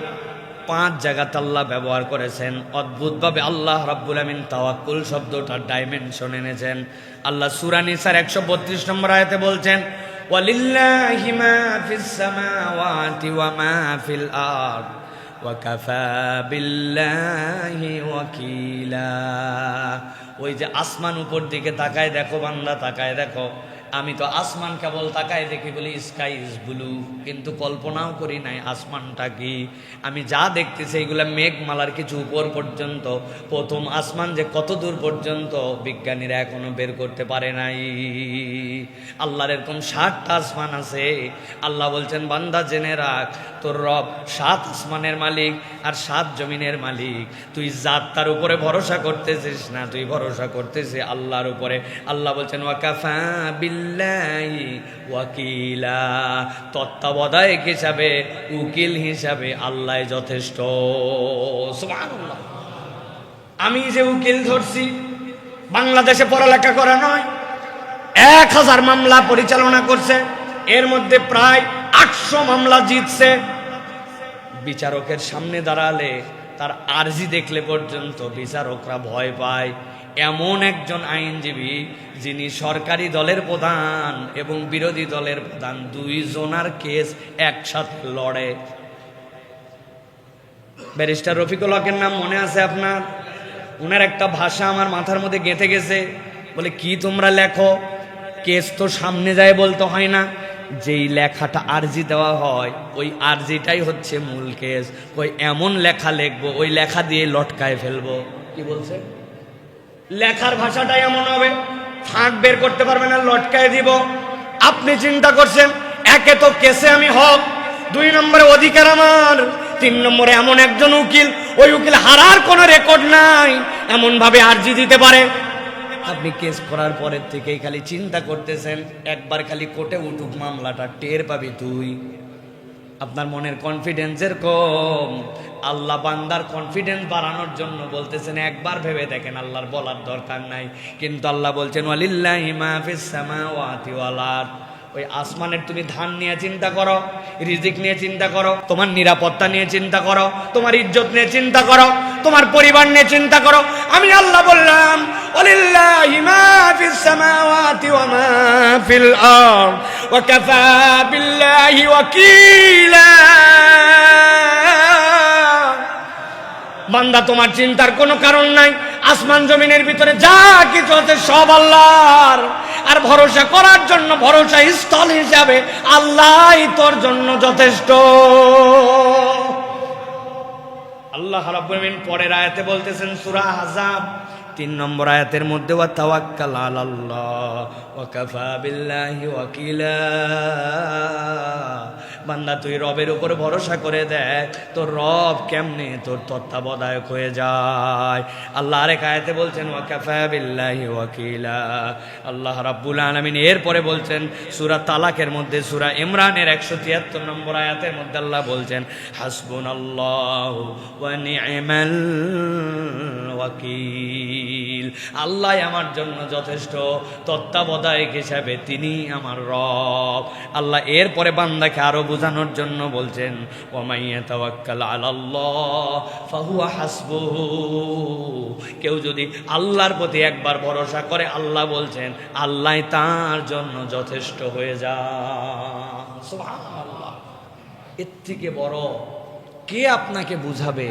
5 জায়গাতে আল্লাহ ব্যবহার করেছেন। অদ্ভুতভাবে আল্লাহ রাব্বুল আলামিন তাওয়াক্কুল শব্দটার ডাইমেনশন এনেছেন। আল্লাহ সূরা নিসার 132 নম্বর আয়াতে বলছেন, ওয়ালিল্লাহি মা ফিস সামাওয়াতি ওয়া মা ফিল আরদ ওয়া কাফা বিল্লাহি ওয়াকিলা। ওই যে আসমান উপর দিকে তাকায় দেখো বান্দা, তাকায় দেখো, আমি তো আসমান কেবল তাকায় দেখি বলি স্কাই ইজ ব্লু, কিন্তু কল্পনাও করি নাই আসমানটা কি। আমি যা দেখতেছি এইগুলা মেঘমালার কিছু উপর পর্যন্ত, প্রথম আসমান যে কত দূর পর্যন্ত বিজ্ঞানীরা এখনো বের করতে পারে নাই। আল্লাহর এরকম 7টা আসমান আছে। আল্লাহ বলছেন বান্দা জেনে রাখ, তোর রব 7 আসমানের মালিক আর 7 জমিনের মালিক। তুই জাত তার উপরে ভরসা করতেছিস না, তুই ভরসা করতেছিস আল্লাহর উপরে। আল্লাহ বলছেন ওয়াকাফা বিল্লাহি ওয়াকিলা, তত্ত্বাবধায়ক হিসাবে, উকিল হিসাবে আল্লাহ যথেষ্ট। সুবহানাল্লাহ। আমি যে উকিল ধরছি, বাংলাদেশে পড়ালেখা করা নয়, 1000 মামলা পরিচালনা করছে, এর মধ্যে প্রায় 800 মামলা জিতছে। বিচারকের সামনে দাঁড়ালে তার আর্জি দেখলে পর্যন্ত বিচারকরা ভয় পায়। এমন একজন আইনজীবী যিনি সরকারি দলের প্রধান এবং বিরোধী দলের প্রধান 2 জনার কেস একসাথে লড়ে। ব্যারিস্টার রফিকুল হকের নাম মনে আছে আপনার? ওনার একটা ভাষা আমার মাথার মধ্যে গেঁথে গেছে। বলে কি তোমরা লেখো, কেস তো সামনে যায় বলতে হয় না, যেই লেখাটা আর্জি দেওয়া হয় ওই আর্জিটাই হচ্ছে মূল কেস। ওই এমন লেখা লিখবো, ওই লেখা দিয়ে লটকায় ফেলবো। কি বলছে? লেখার ভাষাটাই এমন হবে, ফাঁক বের করতে পারবে না, লটকায় দিব। আপনি চিন্তা করছেন, একে তো কেসে আমি হক, 2 নম্বরে অধিকার আমার, 3 নম্বরে এমন একজন উকিল, ওই উকিল হারার কোনো রেকর্ড নাই, এমন ভাবে আর্জি দিতে পারে। আপনি কেস করার পরের থেকেই খালি চিন্তা করতেছেন, একবার খালি কোর্টে উঠুক মামলাটা, টের পাবি তুই। আপনার মনের কনফিডেন্সের কম। আল্লাহ বান্দার কনফিডেন্স বাড়ানোর জন্য বলতেছেন একবার ভেবে দেখেন, আল্লাহর বলার দরকার নাই। কিন্তু আল্লাহ বলছেন ওয়ালিল্লাহি মা ফিস সামাওয়াতি ওয়াল আরদ ওই আসমানের তুমি ধান নিয়ে চিন্তা করো, রিজিক নিয়ে চিন্তা করো, তোমার নিরাপত্তা নিয়ে চিন্তা করো, তোমার ইজ্জত নিয়ে চিন্তা করো, তোমার পরিবার নিয়ে চিন্তা করো। আমি আল্লাহ বললাম ওয়ালিল্লাহি মা ফিস সামাওয়াতি ওয়া মা ফিল আরদ ওয়া কাফা বিল্লাহি ওয়াকিলা। বান্দা তোমার চিন্তার কোনো কারণ নাই, আসমান জমিনের ভিতরে যা কিছু আছে সব আল্লাহর। আর ভরসা করার জন্য ভরসা স্থল হিসাবে আল্লাহই তোর জন্য যথেষ্ট। আল্লাহ রাব্বুল আলামিন পরের আয়াতে বলতেছেন সূরা আহজাব ৩ নম্বর আয়াতের মধ্যে ওয়া তাওয়াক্কাল আলাল্লাহ ওয়া কাফা বিল্লাহি ওয়াকিলা। বান্দা তুই রবের উপর ভরসা করে দেখ, তোর রব কেমনে তোর তত্ত্বাবধায়ক হয়ে যায়। আল্লাহ আরেক আয়াতে বলছেন ওয়া কাফা বিল্লাহি ওয়াকিলা। আল্লাহ রাব্বুল আলামিন এরপরে বলছেন সূরা তালাকের মধ্যে, সূরা ইমরানের ১৭৩ নম্বর আয়াতের মধ্যে আল্লাহ বলছেন হাসবুনাল্লাহু ওয়া নি'মাল ওয়াকিল। আল্লাহ আমার জন্য যথেষ্ট, তত্ত্বাবধায়ক হিসাবে তিনি আমার রব। আল্লাহ এরপরে বান্দাকে আরো বোঝানোর জন্য বলছেন ওয়া মাইয়া তাওয়াক্কাল আলাল্লাহ ফাহুয়া হাসবুহু। কেউ যদি আল্লাহর প্রতি একবার ভরসা করে, আল্লাহ বলছেন আল্লাহ তার জন্য যথেষ্ট হয়ে যায়। সুবহানাল্লাহ, এর থেকে বড় কে আপনাকে বুঝাবে?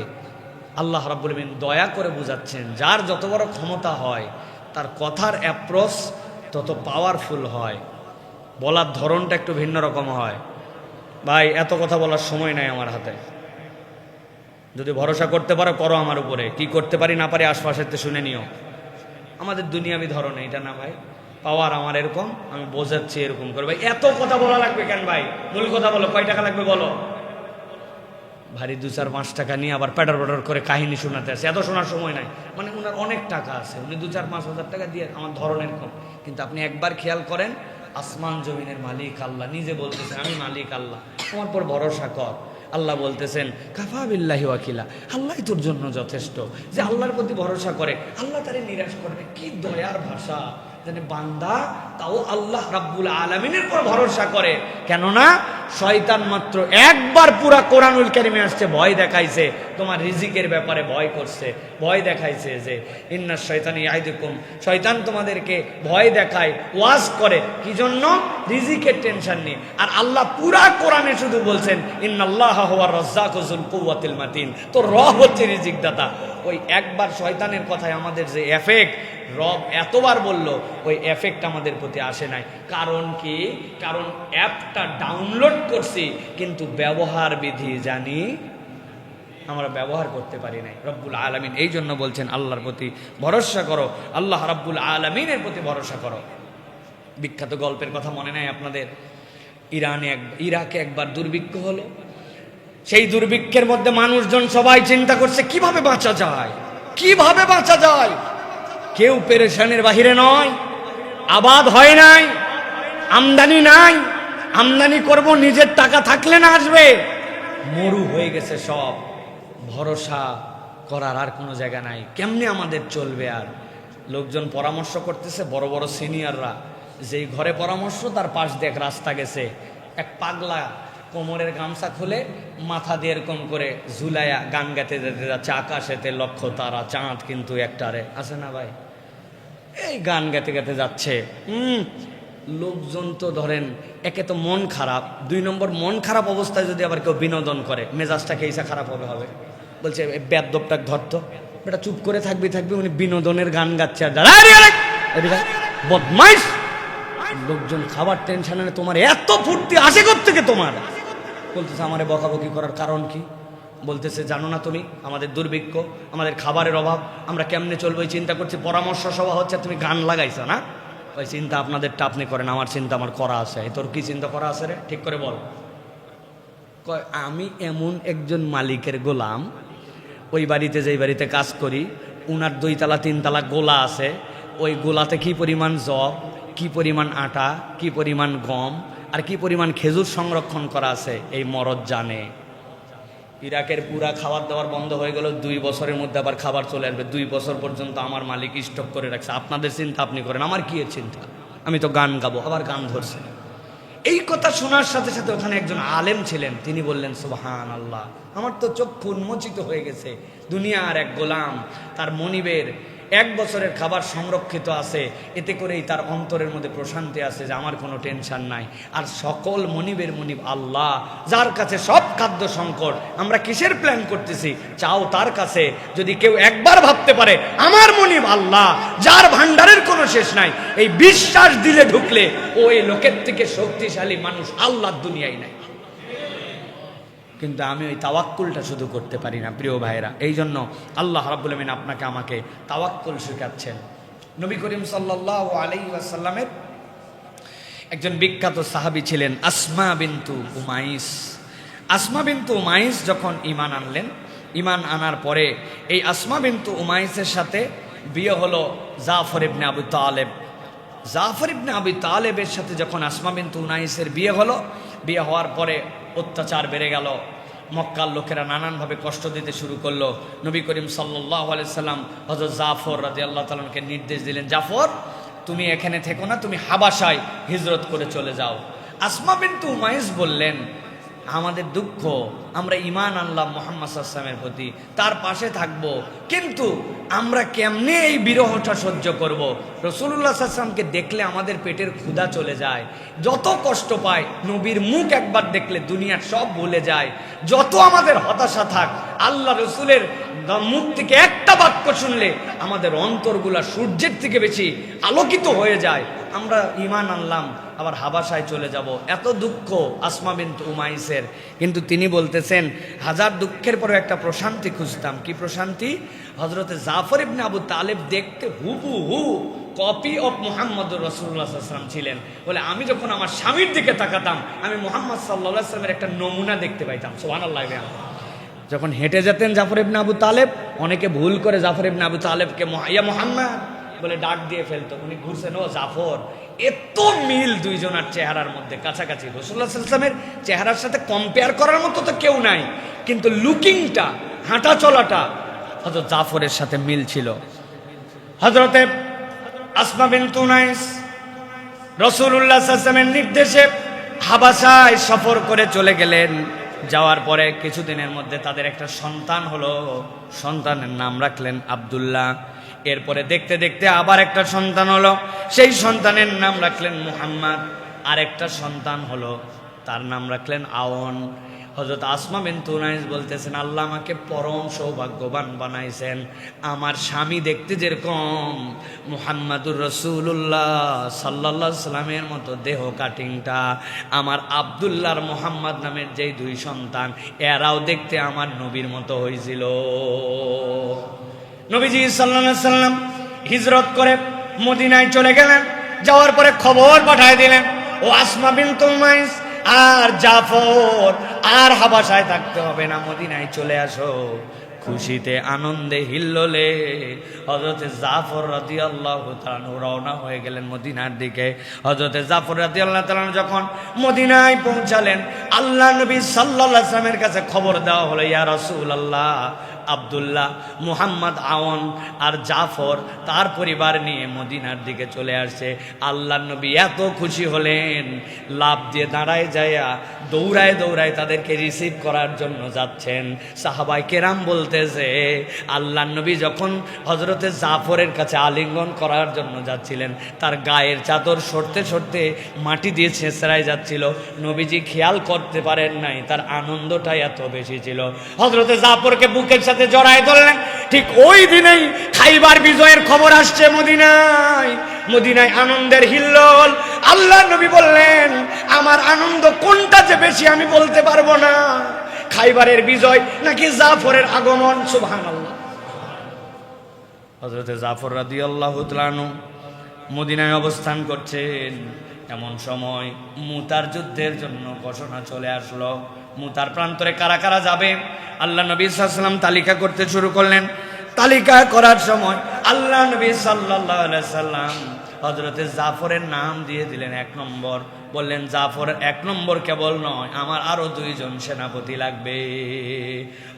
আল্লাহ রাব্বুল আলামিন দয়া করে বুঝাচ্ছেন। যার যত বড় ক্ষমতা হয় তার কথার অ্যাপ্রোচ তত পাওয়ারফুল হয়, বলার ধরনটা একটু ভিন্ন রকম হয়। ভাই এত কথা বলার সময় নাই আমার হাতে। যদি ভরসা করতে পারো করো আমার উপরে, কি করতে পারি না পারি আশপাশের তো শুনে নিও। আমাদের দুনিয়াবি ধরনে এটা না ভাই, পাওয়ার আমার এরকম, আমি বোঝাচ্ছি এরকম করে। ভাই এত কথা বলা লাগবে কেন ভাই? মূল কথা বলো, কয় টাকা লাগবে বলো। ভারী ২-৪-৫ টাকা নিয়ে আবার প্যাটার প্যাটার করে কাহিনী শোনাতে আসে, এত শোনার সময় নাই। মানে ওনার অনেক টাকা আছে, উনি ২-৪-৫ হাজার টাকা দিয়ে আমার ধরনের কম। কিন্তু আপনি একবার খেয়াল করেন, আসমান জমিনের মালিক আল্লাহ নিজে বলতেছেন আমি মালিক আল্লাহ, আমার পর ভরসা কর। আল্লাহ বলতেছেন কাফা বিল্লাহি ওয়াকিলা, আল্লাহই তোর জন্য যথেষ্ট। যে আল্লাহর প্রতি ভরসা করে আল্লাহ তারে নিরাশ করবে। কি দয়ার ভাষা জানে বান্দা, তাও আল্লাহ রাব্বুল আলামিনের পর ভরসা করে। কেননা শয়তান মাত্র একবার পুরা কোরআনুল কারীমে আসছে, ভয় দেখাইছে তোমার রিজিকের ব্যাপারে, ভয় করছে, ভয় দেখাইছে যে ইন্নাশ শাইতানি ইয়াইদুকুম, শয়তান তোমাদেরকে ভয় দেখায়, ওয়াজ করে কি জন্য? রিজিকের টেনশন নিয়ে। আর আল্লাহ পুরা কোরআনে শুধু বলছেন ইন্নাল্লাহা হুয়ার রাজ্জাকু যুল কুওয়াতিল মাতিন, তো রব হচ্ছে রিজিক দাতা। ওই একবার শয়তানের কথায় আমাদের যে এফেক্ট রব এতবার বলল, ওই এফেক্ট আমাদের প্রতি আসে নাই। কারণ কি? কারণ অ্যাপটা ডাউনলোড করছি কিন্তু ব্যবহার বিধি জানি আমরা ব্যবহার করতে পারি নাই। রব্বুল আলামিন এই জন্য বলছেন আল্লাহর প্রতি ভরসা করো, আল্লাহ রব্বুল আলামিনের প্রতি ভরসা করো। বিখ্যাত গল্পের কথা মনে নাই আপনাদের? ইরাকে একবার দুর্ভিক্ষ হলো। সেই দুর্ভিক্ষের মধ্যে মানুষজন সবাই চিন্তা করছে কিভাবে বাঁচা যায়, কিভাবে বাঁচা যায়। কেউ পেরেশানের বাহিরে নয়, আবাদ হয় নাই, আমদানি নাই, আমদানি করব নিজের টাকা থাকলে না আসবে, মরু হয়ে গেছে সব, ভরসা করার আর কোনো জায়গা নাই। কেমনে আমাদের চলবে? আর লোকজন পরামর্শ করতেছে, বড় বড় সিনিয়ররা, যেই ঘরে পরামর্শ তার পাশ দিয়ে এক রাস্তা গেছে, এক পাগলা কোমরের গামছা খুলে মাথা দিয়ে এরকম করে ঝুলাইয়া গান গাইতে যেতে যাচ্ছে, আকাশেতে লক্ষ তারা, চাঁদ কিন্তু একটারে আছে না ভাই, এই গান গাইতে গাইতে যাচ্ছে। লোকজন তো ধরেন একে তো মন খারাপ, ২ নম্বর মন খারাপ অবস্থায় যদি আবার কেউ বিনোদন করে মেজাজটা কেইসা খারাপ হবে। বলছে বেদ্যপটাক ধরতো, বেটা চুপ করে থাকবি থাকবি, উনি বিনোদনের গান গাচ্ছে আর বদমাইশ। লোকজন খাবার টেনশনে, তোমার এত ফুর্তি আসে থেকে তোমার? বলতেছে আমারে বকাবকি করার কারণ কি? বলতেছে জানো না তুমি আমাদের দুর্ভিক্ষ, আমাদের খাবারের অভাব, আমরা কেমনে চলবো এই চিন্তা করছি, পরামর্শ সভা হচ্ছে, তুমি গান লাগাইছো না? ওই চিন্তা আপনাদেরটা আপনি করেন, আমার চিন্তা আমার করা আছে। তোর কি চিন্তা করা আছে রে? ঠিক করে বল। কয় আমি এমন একজন মালিকের গোলাম, ওই বাড়িতে যেই বাড়িতে কাজ করি উনার 2 তলা 3 তলা গোলা আছে, ওই গোলাতে কি পরিমাণ জব, কি পরিমাণ আটা, কি পরিমাণ গম আর কি পরিমাণ খেজুর সংরক্ষণ করা আছে এই মরদ জানে। ইরাকের পুরা খাবার দাবার বন্ধ হয়ে গেল, 2 বছরের মধ্যে আবার খাবার চলে আসবে। 2 বছর পর্যন্ত আমার মালিক স্টক করে রাখছে। আপনাদের চিন্তা আপনি করেন, আমার কি এর চিন্তা? আমি তো গান গাবো, আবার গান ধরছে। এই কথা শোনার সাথে সাথে ওখানে একজন আলেম ছিলেন, তিনি বললেন সুবহানাল্লাহ, আমার তো চক্ষু উন্মোচিত হয়ে গেছে। দুনিয়ার এক গোলাম, তার মনিবের 1 বছরের খাবার সংরক্ষিত আছে, এতে করেই তার অন্তরের মধ্যে প্রশান্তি আছে যে আমার কোনো টেনশন নাই। আর সকল মনিবের মনিব আল্লাহ, যার কাছে সব খাদ্য সংকট। আমরা কিসের প্ল্যান করতেছি? চাও তার কাছে। যদি কেউ একবার ভাবতে পারে আমার মনিব আল্লাহ, যার ভান্ডারের কোনো শেষ নাই, এই বিশ্বাস দিলে ঢুকলে ওই লোকের থেকে শক্তিশালী মানুষ আল্লাহর দুনিয়ায় নাই। কিন্তু আমি ওই তাওয়াক্কুলটা শুধু করতে পারি না প্রিয় ভাইরা। এই জন্য আল্লাহ রাব্বুল আমিন আপনাকে আমাকে তাওয়াক্কুল শেখাচ্ছেন। নবী করিম সাল্লাল্লাহু আলাইহি ওয়াসাল্লামের একজন বিখ্যাত সাহাবী ছিলেন আসমা বিনতু উমাইস। আসমা বিনতু উমাইস যখন ঈমান আনলেন, ঈমান আনার পরে এই আসমা বিনতু উমাইসের সাথে বিয়ে হলো জাফর ইবনে আবু তালেব। জাফর ইবনে আবু তালেবের সাথে যখন আসমা বিনতু উমাইসের বিয়ে হলো, বিয়ে হওয়ার পরে অত্যাচার বেড়ে গেল। মক্কার লোকেরা নানানভাবে কষ্ট দিতে শুরু করলো। নবী করিম সাল্লাল্লাহু আলাইহি সাল্লাম হযরত জাফর রাদিয়াল্লাহু তাআলা আনহুকে নির্দেশ দিলেন, জাফর তুমি এখানে থেকো না, তুমি হাবাসায় হিজরত করে চলে যাও। আসমা বিনতু উমাইস বললেন, আমাদের দুঃখ, আমরা ঈমান আনলাম মুহাম্মদ সাল্লাল্লাহু আলাইহি ওয়াসাল্লামের প্রতি, তার পাশে থাকব, কিন্তু আমরা কেমনে এই বিরহটা সহ্য করব? রাসূলুল্লাহ সাল্লাল্লাহু আলাইহি ওয়াসাল্লামকে দেখলে আমাদের পেটের ক্ষুধা চলে যায়, যত কষ্ট পায় নবীর মুখ একবার দেখলে দুনিয়ার সব ভুলে যায়। যত আমাদের হতাশা থাক, আল্লাহ রসুলের মুখ থেকে একটা বাক্য শুনলে আমাদের অন্তরগুলা সূর্যের থেকে বেশি আলোকিত হয়ে যায়। আমরা ঈমান আনলাম, আবার হাবাসায় চলে যাব। এত দুঃখ আসমা বিনতু উমাইসের। কিন্তু তিনি বলতেছেন, হাজার দুঃখের পরে একটা প্রশান্তি খুঁজতাম। কি প্রশান্তি? হযরতে জাফর ইবনে আবু তালেব দেখতে হুবহু কপি অফ মুহাম্মদুর রাসূলুল্লাহ সাল্লাল্লাহু আলাইহি ওয়াসাল্লাম ছিলেন। বলে আমি যখন আমার স্বামীর দিকে তাকাতাম, আমি মুহাম্মদ সাল্লাল্লাহু আলাইহি ওয়াসাল্লামের একটা নমুনা দেখতে পাইতাম। সুবহানাল্লাহ। যখন হেঁটে যেতেন জাফর ইবনে আবু তালেব, অনেকে ভুল করে জাফর ইবনে আবু তালেবকে ইয়া মুহাম্মদ বলে ডাক দিয়ে ফেলতো। উনি ঘুরছেন, ও জাফর। এত মিল দুইজনের চেহারার মধ্যে, কাছাকাছি। রাসূলুল্লাহ সাল্লাল্লাহু আলাইহি ওয়াসাল্লামের চেহারার সাথে কম্পেয়ার করার মতো তো কেউ নাই, কিন্তু লুকিংটা, হাঁটা চলাটা হযরত জাফরের সাথে মিল ছিল। হযরতে আসমা বিনতু উমাইস রাসূলুল্লাহ সাল্লাল্লাহু আলাইহি ওয়াসাল্লামের নির্দেশে হাবাসায় সফর করে চলে গেলেন। যাওয়ার পরে কিছুদিনের মধ্যে তাদের একটা সন্তান হলো। সন্তানের নাম রাখলেন আব্দুল্লাহ। এরপরে দেখতে দেখতে আবার একটা সন্তান হলো, সেই সন্তানের নাম রাখলেন মুহাম্মদ। আরেকটা সন্তান হলো, তার নাম রাখলেন আওন। হযরত আসমা বিনতু উমাইস বলতেছেন, আল্লাহ আমাকে পরম সৌভাগ্যবান বানাইছেন। আমার স্বামী দেখতে যেরকম মুহাম্মাদুর রাসূলুল্লাহ সাল্লাল্লাহু আলাইহি সাল্লামের মতো দেহ কাটিংটা, আমার আব্দুল্লাহর মুহাম্মদ নামের যেই 2 সন্তান, এরাও দেখতে আমার নবীর মতো হয়েছিল। নবীজি সাল্লাল্লাহু আলাইহি সাল্লাম হিজরত করে মদিনায় চলে গেলেন। যাওয়ার পরে খবর পাঠায় দিলেন, ও আসমা বিনতু উমাইস আর জাফর, আর হাবাসায় থাকতে হবে না, মদিনায় চলে আসো। খুশিতে আনন্দে হিল্লোলে হযরতে জাফর রাদিয়াল্লাহু তাআলা রওনা হয়ে গেলেন মদিনার দিকে। হযরতে জাফর রাদিয়াল্লাহু তাআলা যখন মদিনায় পৌঁছালেন, আল্লাহ নবী সাল্লাল্লাহু আলাইহি ওয়াসাল্লামের কাছে খবর দেওয়া হলো, ইয়া রাসূলুল্লাহ, আব্দুল্লাহ, মুহাম্মদ, আওন আর জাফর তার পরিবার নিয়ে মদিনার দিকে চলে আসছে। আল্লাহ নবী এত খুশি হলেন, লাফ দিয়ে দাঁড়ায় যায়া দৌড়ায় দৌড়ায় তাদেরকে রিসিভ করার জন্য যাচ্ছেন। সাহাবায়ে কেরাম বলতেছে, আল্লাহ নবী যখন হযরতে জাফরের কাছে আলিঙ্গন করার জন্য যাচ্ছিলেন, তার গায়ের চাদর সরতে সরতে মাটি দিয়ে ছেঁচড়ায় যাচ্ছিল। নবীজি খেয়াল করতে পারেন নাই, তার আনন্দটাই এত বেশি ছিল। হযরতে জাফরকে বুকের সাথে জড়ায় ধরলেন। ঠিক ওই দিনেই খাইবার বিজয়ের খবর আসছে মদিনায়। মদিনায় আনন্দের হিল্লোল। আল্লাহ নবী বললেন, আমার আনন্দ কোনটা যে বেশি আমি বলতে পারবো না, খাইবারের বিজয় নাকি জাফরের আগমন। সুবহানাল্লাহ। হযরতে জাফর রাদিয়াল্লাহু তাআলা আনহু মদিনায় অবস্থান করছেন। এমন সময় মুতার যুদ্ধের জন্য ঘোষণা চলে আসলো। মুতার প্রান্তরে কারা কারা যাবে, আল্লাহ নবী সাল্লাল্লাহু আলাইহি ওয়াসাল্লাম তালিকা করতে শুরু করলেন। তালিকা করার সময় আল্লাহ নবী সাল্লাল্লাহু আলাইহি ওয়াসাল্লাম হযরতে জাফরের নাম দিয়ে দিলেন 1 নম্বর। বললেন জাফর 1 নম্বর কেবল নয়, আমার আরো 2 জন সেনাপতি লাগবে।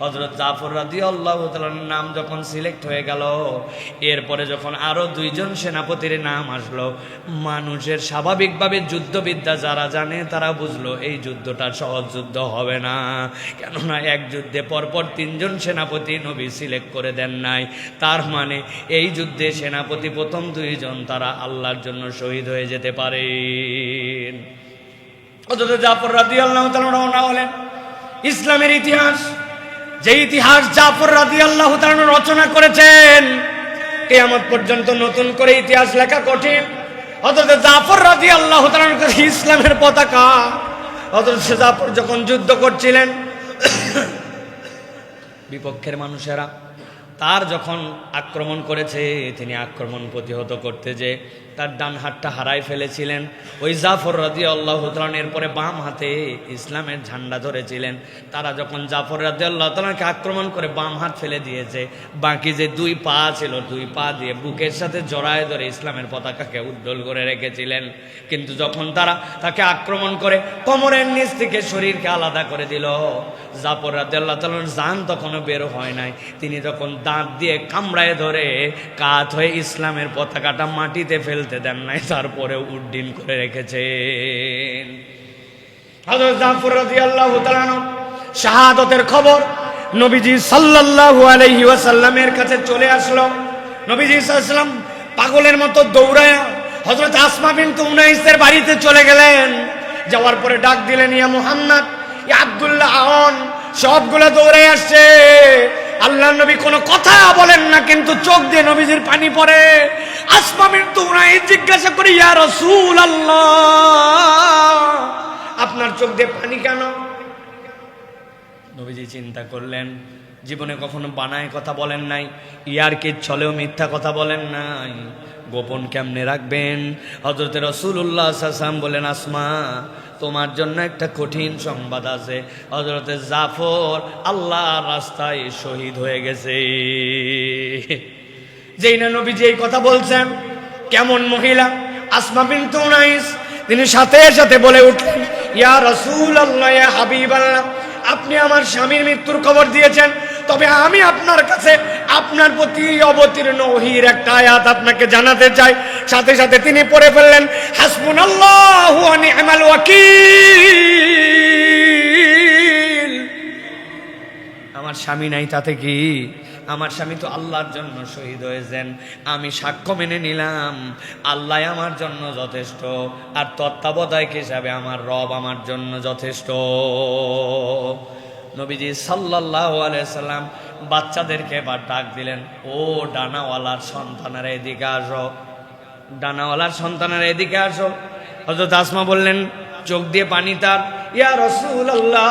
হযরত জাফর রাদিয়াল্লাহু তাআলার নাম যখন সিলেক্ট হয়ে গেল, এরপরে যখন আরো 2 জন সেনাপতির নাম আসলো, মানুষের স্বাভাবিকভাবে যুদ্ধবিদ্যা যারা জানে তারা বুঝলো এই যুদ্ধটা সহজ যুদ্ধ হবে না। কেননা এক যুদ্ধে পরপর 3 জন সেনাপতি নবী সিলেক্ট করে দেন নাই। তার মানে এই যুদ্ধে সেনাপতি প্রথম 2 জন তারা আল্লাহর জন্য শহীদ হয়ে যেতে পারেন। হযরত জাফর রাদিয়াল্লাহু তাআলা রওনা হলেন। ইসলামের ইতিহাস, যে ইতিহাস জাফর রাদিয়াল্লাহু তাআলা রচনা করেছেন, কিয়ামত পর্যন্ত নতুন করে ইতিহাস লেখা কঠিন। হযরত জাফর রাদিয়াল্লাহু তাআলা ইসলামের পতাকা। হযরত জাফর যখন যুদ্ধ করছিলেন, বিপক্ষের মানুষেরা তার যখন আক্রমণ করেছে, তিনি আক্রমণ প্রতিহত করতে যে তার ডান হাতটা হারাই ফেলেছিলেন। ওই জাফর রাদিয়াল্লাহু তাআলা এরপরে বাম হাতে ইসলামের ঝান্ডা ধরেছিলেন। তারা যখন জাফর রাদিয়াল্লাহু তাআলাকে আক্রমণ করে বাম হাত ফেলে দিয়েছে, বাকি যে 2 পা ছিল, 2 পা দিয়ে বুকের সাথে জড়ায় ধরে ইসলামের পতাকাকে উজ্জ্বল করে রেখেছিলেন। কিন্তু যখন তারা তাকে আক্রমণ করে কোমরের নিচ থেকে শরীরকে আলাদা করে দিল, জাফর রাদিয়াল্লাহু তাআলার জান তখনও বের হয় নাই। তিনি তখন দাঁত দিয়ে কামড়ায় ধরে কাত হয়ে ইসলামের পতাকাটা মাটিতে ফেলতে দেন নাই, তারপরে উড্ডীন করে রেখেছেন। হযরত জাফর রাদিয়াল্লাহু তাআলা শাহাদাতের খবর নবীজি সাল্লাল্লাহু আলাইহি ওয়াসাল্লামের কাছে চলে আসলো। নবীজি সাল্লাল্লাহু আলাইহি ওয়াসাল্লাম পাগলের মতো দৌড়ায় হযরত আসমা বিনতে উনাইসের বাড়িতে চলে গেলেন। যাওয়ার পরে ডাক দিলেন, ইয়া মুহাম্মদ, ইয়া আব্দুল্লাহ, আন। সবগুলো দৌড়ে আসছে। আল্লাহর নবী কোনো কথা বলেন না, কিন্তু চোখ দিয়ে নবীজির পানি পড়ে। আসমা বিনতে উনাইস জিজ্ঞাসা করে, ইয়া রাসূলুল্লাহ, আপনার চোখ দিয়ে পানি কেন? নবীজি চিন্তা করলেন, জীবনে কখনো বানায় কথা বলেন নাই, ইয়ারকির ছলেও মিথ্যা কথা বলেন নাই, গোপন কেমনে রাখবেন? হযরত রাসূলুল্লাহ সাল্লাল্লাহু আলাইহি ওয়াসাল্লাম বলেন, আসমা, তোমার জন্য একটা কঠিন সংবাদ আছে। হযরত জাফর আল্লাহর রাস্তায় শহীদ হয়ে গেছে। যেই না নবীজি এই কথা বলছেন, কেমন মহিলা আসমা বিনতে উনাইস, তিনি সাথে সাথে বলে উঠলেন, ইয়া রাসূলুল্লাহ, ইয়া হাবিবাল্লাহ, আপনি আমার স্বামীর মৃত্যুর খবর দিয়েছেন, তবে আমি আপনার কাছে আপনার প্রতি অবতীর্ণ ওহীর একটা আয়াত আপনাকে জানাতে চাই। সাথে সাথে তিনি পড়ে ফেললেন, হাসবুনাল্লাহু ওয়া নি'মাল ওয়াকিল। আমার স্বামী নাই তাতে কি? আমার স্বামী তো আল্লাহর জন্য শহীদ হয়েছেন। আমি সাক্ষ্য মেনে নিলাম আল্লাহ আমার জন্য যথেষ্ট, আর তত্ত্বাবধায়ক হিসাবে আমার রব আমার জন্য যথেষ্ট। নবীজি সাল্লাল্লাহু আলাইহি সাল্লাম বাচ্চাদেরকে এবার ডাক দিলেন, ও ডানাওয়ালার সন্তানেরা এদিকে আসো, ডানাওয়ালার সন্তানেরা এদিকে আসো। হযরত আসমা বললেন, চোখ দিয়ে পানি তার, ইয়া রাসূলুল্লাহ,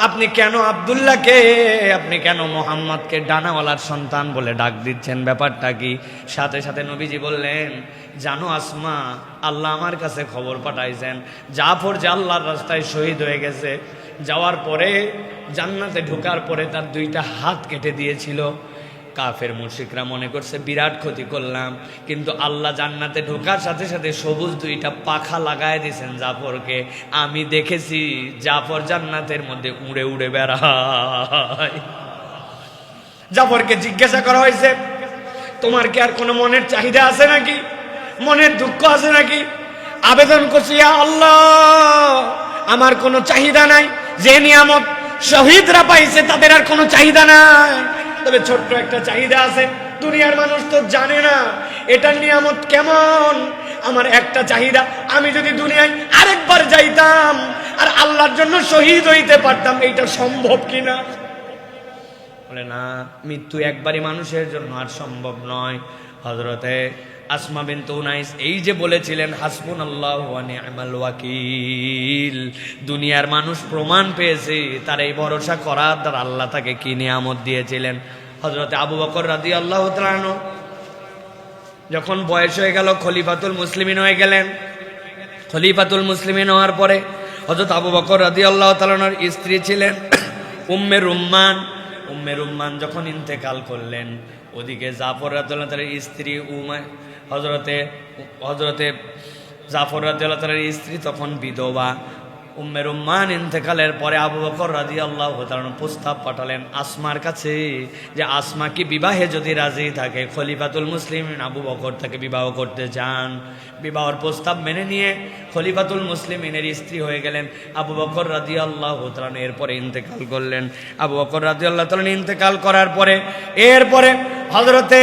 আপনি কেন আব্দুল্লাহকে, আপনি কেন মুহাম্মদকে ডানাওয়ালার সন্তান বলে ডাক দিচ্ছেন, ব্যাপারটা কি? সাথে সাথে নবীজি বললেন, জানো আসমা, আল্লাহ আমার কাছে খবর পাঠাইছেন জাফর যে আল্লাহর রাস্তায় শহীদ হয়ে গেছে। যাওয়ার পরে জান্নাতে ঢোকার পরে তার 2টা হাত কেটে দিয়েছিল। কাফের মুশরিকরা মনে করছে বিরাট ক্ষতি করলাম, কিন্তু আল্লাহ জান্নাতে ঢোকার সাথে সাথে সবুজ 2টা পাখা লাগায় দিয়েছেন জাফরকে। আমি দেখেছি জাফর জান্নাতের মধ্যে উড়ে উড়ে বেড়ায়। জাফরকে জিজ্ঞাসা করা হয়েছে, তোমার কি আর কোনো মনের চাহিদা আছে নাকি, মনের দুঃখ আছে নাকি? আবেদন করছি, ইয়া আল্লাহ, আমার কোনো চাহিদা নাই। যে নিয়ামত শহীদরা পাইছে তাদের আর কোনো চাহিদা নাই, তবে ছোট্ট একটা চাহিদা আছে। দুনিয়ার মানুষ তো জানে না এটার নিয়ামত কেমন। আমার একটা চাহিদা, আমি যদি দুনিয়ায় আরেকবার যাইতাম আর আল্লাহর জন্য শহীদ হইতে পারতাম, এইটা সম্ভব কিনা? বলে না, মৃত্যু একবারই মানুষের জন্য আর সম্ভব নয়। হযরতে আসমা বিনতে উনাইস এই যে বলেছিলেন হাসবুনাল্লাহু ওয়া নি'মাল ওয়াকিল, দুনিয়ার মানুষ প্রমাণ পেয়েছে তার এই ভরসা করার দ্বারা আল্লাহ তাকে কি নিয়ামত দিয়েছিলেন। হযরতে আবু বকর রাদিয়াল্লাহু তাআলা আনহু যখন বয়স হয়ে গেল, খলিফাতুল মুসলিমিন হয়ে গেলেন। খলিফাতুল মুসলিমিন হওয়ার পরে হযরত আবু বকর রাদিয়াল্লাহু তাআলা আনহুর স্ত্রী ছিলেন উম্মে রুম্মান। উম্মে রুম্মান যখন ইন্তেকাল করলেন, ওদিকে জাফর রাদিয়াল্লাহু তাআলার স্ত্রী হযরতে জাফর রাদিয়াল্লাহু তাআলার স্ত্রী তখন বিধবা। উম্মে রুম্মান ইন্তেকালের পরে আবু বকর রাদিয়াল্লাহু তাআলা প্রস্তাব পাঠালেন আসমার কাছে যে আসমা কি বিবাহে যদি রাজি থাকে খলিফাতুল মুসলিমিন আবু বকর তাকে বিবাহ করতে চান। বিবাহের প্রস্তাব মেনে নিয়ে খলিফাতুল মুসলিমিনের স্ত্রী হয়ে গেলেন আবু বকর রাদিয়াল্লাহু তাআলা। এরপরে ইন্তেকাল করলেন। আবু বকর রাদিয়াল্লাহু তাআলা ইন্তেকাল করার পরে এরপরে হযরতে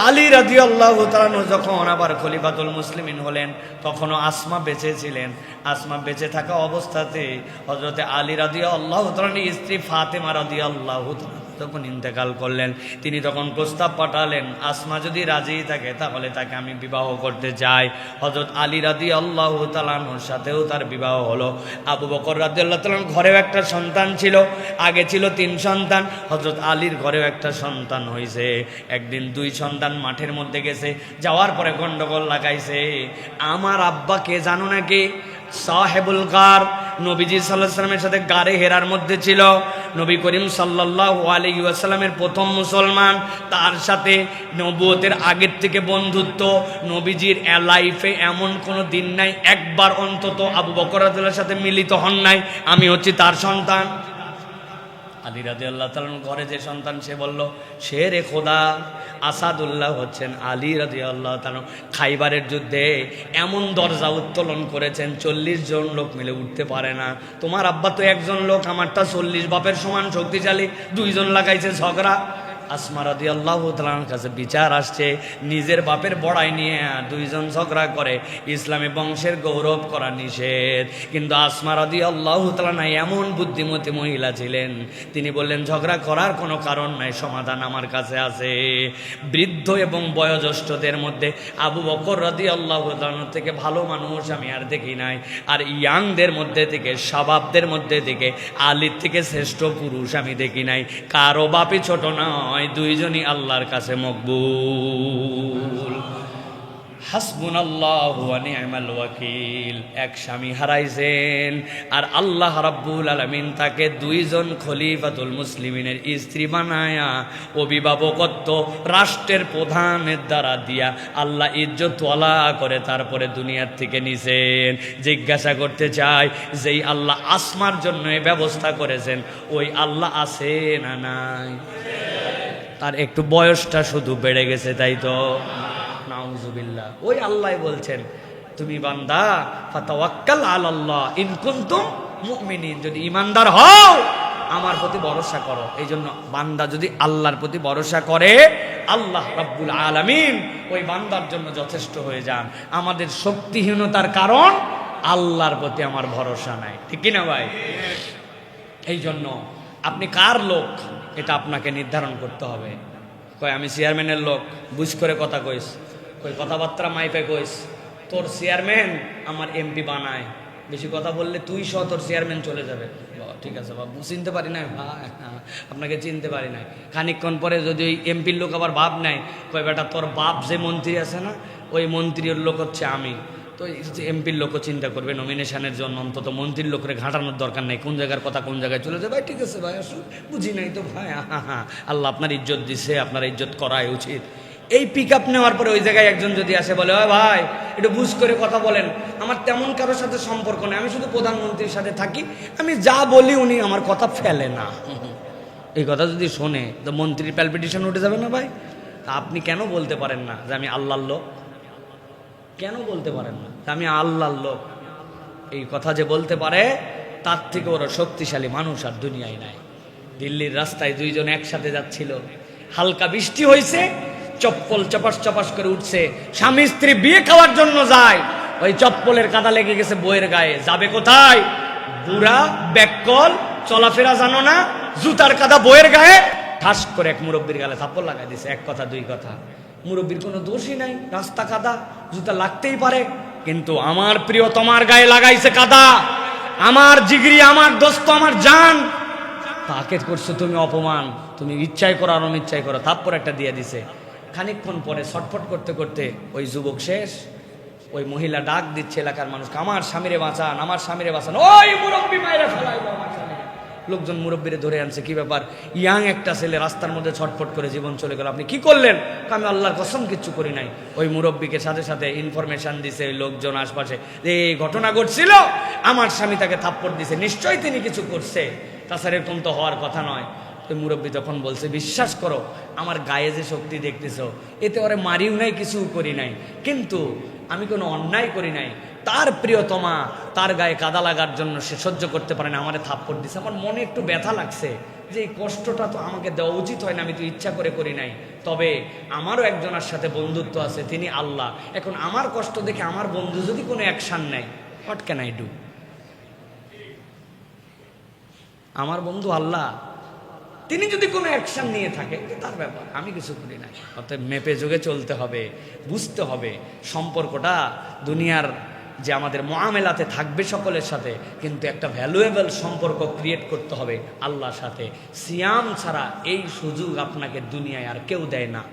আলী রাদিয়াল্লাহু তাআলা যখন আবার খলিফাতুল মুসলিমিন হলেন তখনও আসমা বেঁচে ছিলেন। আসমা বেঁচে থাকা অবস্থাতে হযরতে আলী রাদিয়াল্লাহু তাআলার স্ত্রী ফাতেমা রাদিয়াল্লাহু তাআলা যখন ইন্তেকাল করলেন তিনি তখন প্রস্তাব পাঠালেন আসমা যদি রাজি থাকে তাহলে তাকে আমি বিবাহ করতে চাই। হযরত আলী রাদিয়াল্লাহু তাআলার সাথেও তার বিবাহ হলো। আবু বকর রাদিয়াল্লাহু তাআলার ঘরেও একটা সন্তান ছিল, আগে ছিল 3 সন্তান, হযরত আলীর ঘরেও একটা সন্তান হয়েছে। একদিন 2 সন্তান মাঠের মধ্যে গেছে, যাওয়ার পরে গন্ডগোল লাগাইছে। আমার আব্বাকে জানো নাকি? সাহেবুল গার, নবীজি সাল্লাল্লাহু আলাইহি ওয়াসাল্লামের সাথে গারে হেরার মধ্যে ছিল। নবী করিম সাল্লাল্লাহু আলাইহি ওয়াসাল্লামের প্রথম মুসলমান, তার সাথে নবুয়তের আগের থেকে বন্ধুত্ব। নবীজির লাইফে এমন কোনো দিন নাই একবার অন্তত আবু বকর রাদিয়াল্লাহুর সাথে মিলিত হন নাই। আমি হচ্ছি তার সন্তান। আলী রাদিয়াল্লাহু তাআলার ঘরে যে সন্তান সে বলল শেরে খোদা আসাদুল্লাহ হচ্ছেন আলী রাদিয়াল্লাহু তাআলা। খাইবারের যুদ্ধে এমন দরজা উত্তোলন করেছেন 40 জন লোক মিলে উঠতে পারে না। তোমার আব্বা তো একজন লোক, আমারটা 40 বাপের সমান শক্তিশালী, 2 জন লাগাইছে ঝগড়া। আসমা রাদিয়াল্লাহু তাআলার কাছে বিচার আসছে, নিজের বাপের বড়াই নিয়ে 2 জন ঝগড়া করে, ইসলামী বংশের গৌরব করা নিষেধ। কিন্তু আসমা রাদিয়াল্লাহু তাআলা এমন বুদ্ধিমতী মহিলা ছিলেন, তিনি বললেন ঝগড়া করার কোনো কারণ নাই, সমাধান আমার কাছে আছে। বৃদ্ধ এবং বয়োজ্যেষ্ঠদের মধ্যে আবু বকর রাদিয়াল্লাহু তাআলা থেকে ভালো মানুষ আমি আর দেখি নাই। আর ইয়াংদের মধ্যে থেকে, শাবাবদের মধ্যে থেকে আলীর থেকে শ্রেষ্ঠ পুরুষ আমি দেখি নাই। কারো বাপই ছোট নয়, 2 জনই আল্লাহর কাছে মকবুল। হাসবুনাল্লাহু ওয়া নি'মাল ওয়াকিল। এক স্বামী হারাইছেন আর আল্লাহ রাব্বুল আলামিন তাকে 2 জন খলিফাতুল মুসলিমিনের স্ত্রী বানায়া অভিভাবকত্ব রাষ্ট্রের প্রধানের দ্বারা দিয়া আল্লাহ ইজ্জত ওয়ালা করে তারপরে দুনিয়ার থেকে নিছেন। জিজ্ঞাসা করতে চাই, যেই আল্লাহ আসমার জন্য এই ব্যবস্থা করেছেন ওই আল্লাহ আছে না নাই? তার একটু বয়সটা শুধু বেড়ে গেছে, তাই তো? নাউজুবিল্লাহ। ওই আল্লাহ বলছেন তুমি বান্দা ফাতাওয়াক্কাল আলাল্লাহ ইন কুনতুম মুমিনিন, যদি ঈমানদার হও আমার প্রতি ভরসা করো। এই জন্য বান্দা যদি আল্লাহর প্রতি ভরসা করে আল্লাহ রাব্বুল আলামিন ওই বান্দার জন্য যথেষ্ট হয়ে যান। আমাদের শক্তিহীনতার কারণ আল্লাহর প্রতি আমার ভরসা নাই, ঠিক কি না ভাই? এই জন্য আপনি কার লোক এটা আপনাকে নির্ধারণ করতে হবে। কয় আমি চেয়ারম্যানের লোক, বুঝ করে কথা কইস, কই কথাবার্তা মাইপে কইস, তোর চেয়ারম্যান আমার এমপি বানায়, বেশি কথা বললে তুই সহ তোর চেয়ারম্যান চলে যাবে। ঠিক আছে বাবু, চিনতে পারি নাই ভাই, আপনাকে চিনতে পারি নাই। খানিকক্ষণ পরে যদি ওই এমপির লোক আবার বাপ নেয়, কয় বেটা তোর বাপ যে মন্ত্রী আছে না ওই মন্ত্রীর লোক হচ্ছে আমি। তো এমপির লোকও চিন্তা করবে নমিনেশনের জন্য, অন্তত মন্ত্রীর লোকরে ঘাটানোর দরকার নেই, কোন জায়গার কথা কোন জায়গায় চলে যায়। ভাই ঠিক আছে ভাই, আসলে বুঝি নাই তো ভাই, আল্লাহ আপনার ইজ্জত দিছে, আপনার ইজ্জত করাই উচিত। এই পিক আপ নেওয়ার পরে ওই জায়গায় একজন যদি আসে বলে ও ভাই একটু বুঝ করে কথা বলেন, আমার তেমন কারোর সাথে সম্পর্ক নেই, আমি শুধু প্রধানমন্ত্রীর সাথে থাকি, আমি যা বলি উনি আমার কথা ফেলে না, এই কথা যদি শোনে তো মন্ত্রীর প্যালপিটেশন উঠে যাবে না ভাই? তা আপনি কেন বলতে পারেন না যে আমি আল্লাহর লোক? কেন বলতে পারেন না আমি আল্লাহর লোক? এই কথা যে বলতে পারে তার থেকে ওরা শক্তিশালী মানুষ আর দুনিয়ায় নাই। দিল্লির রাস্তায় 2 জন একসাথে যাচ্ছিল, হালকা বৃষ্টি হয়েছে, চপ্পল চপাস চপাস করে উঠছে, স্বামী স্ত্রী বিয়ে খাওয়ার জন্য যায়, ওই চপ্পলের কাদা লেগে গেছে বইয়ের গায়ে, যাবে কোথায়? বুড়া ব্যাককল, চলাফেরা জানো না, জুতার কাদা বইয়ের গায়ে, ঠাস করে এক মুরব্বীর গালে থাপ্পড় লাগাই দিছে। 1 কথা 2 কথা, মুরব্বীর কোনো দোষই নাই, রাস্তা কাদা, জুতা লাগতেই পারে, কিন্তু আমার প্রিয় তোমার গায়ে লাগাইছে কাদা, আমার জিগরি, আমার দোস্ত, আমার জান, তাকে করছো তুমি অপমান, তুমি ইচ্ছাই করো আর অনিচ্ছাই করো, থাপ্পড় একটা দিয়ে দিছে। খানিকক্ষণ পরে ছটফট করতে করতে ওই যুবক শেষ, ওই মহিলা ডাক দিচ্ছে এলাকার মানুষকে, আমার স্বামীরে বাঁচান, আমার স্বামীরে বাঁচান, ওই মুরব্বী মায়েরা ফেলাইলো আমার স্বামীরে। লোকজন মুরব্বীরে ধরে আনছে, কি ব্যাপার? ইয়াং একটা ছেলে রাস্তার মধ্যে ছটফট করে জীবন চলে গেল, আপনি কি করলেন? আমি আল্লাহর কসম কিচ্ছু করি নাই। ওই মুরব্বীকে সাথে সাথে ইনফরমেশন দিছে ওই লোকজন আশপাশে, এই ঘটনা ঘটছিল, আমার স্বামী তাকে থাপ্পড় দিছে, নিশ্চয়ই তিনি কিছু করছে, তাছাড়া এরকম তো হওয়ার কথা নয়। ওই মুরব্বী তখন বলছে, বিশ্বাস করো আমার গায়ে যে শক্তি দেখতেছ, এতে ওরে মারিও নাই, কিছু করি নাই, কিন্তু আমি কোনো অন্যায় করি নাই। তার প্রিয়তমা তার গায়ে কাদা লাগার জন্য সে সহ্য করতে পারে না, আমারে থাপ্পড় দিছে। আমার মনে একটু ব্যথা লাগছে যে এই কষ্টটা তো আমাকে দেওয়া উচিত হয় না, আমি তো ইচ্ছা করে করি নাই। তবে আমারও একজনের সাথে বন্ধুত্ব আছে, তিনি আল্লাহ। এখন আমার কষ্ট দেখে আমার বন্ধু যদি কোনো অ্যাকশান নেয়, হোয়াট ক্যান আই ডু? আমার বন্ধু আল্লাহ, তিনি যদি কোনো অ্যাকশন নিয়ে থাকে তার ব্যাপার, আমি কিছু করি না। অতএব মেপে যোগে চলতে হবে, বুঝতে হবে সম্পর্কটা দুনিয়ার যে আমাদের মুআমেলাতে থাকবে সকলের সাথে, কিন্তু একটা ভ্যালুয়েবল সম্পর্ক ক্রিয়েট করতে হবে আল্লাহর সাথে। সিয়াম ছাড়া এই সুযোগ আপনাকে দুনিয়ায় আর কেউ দেয় না।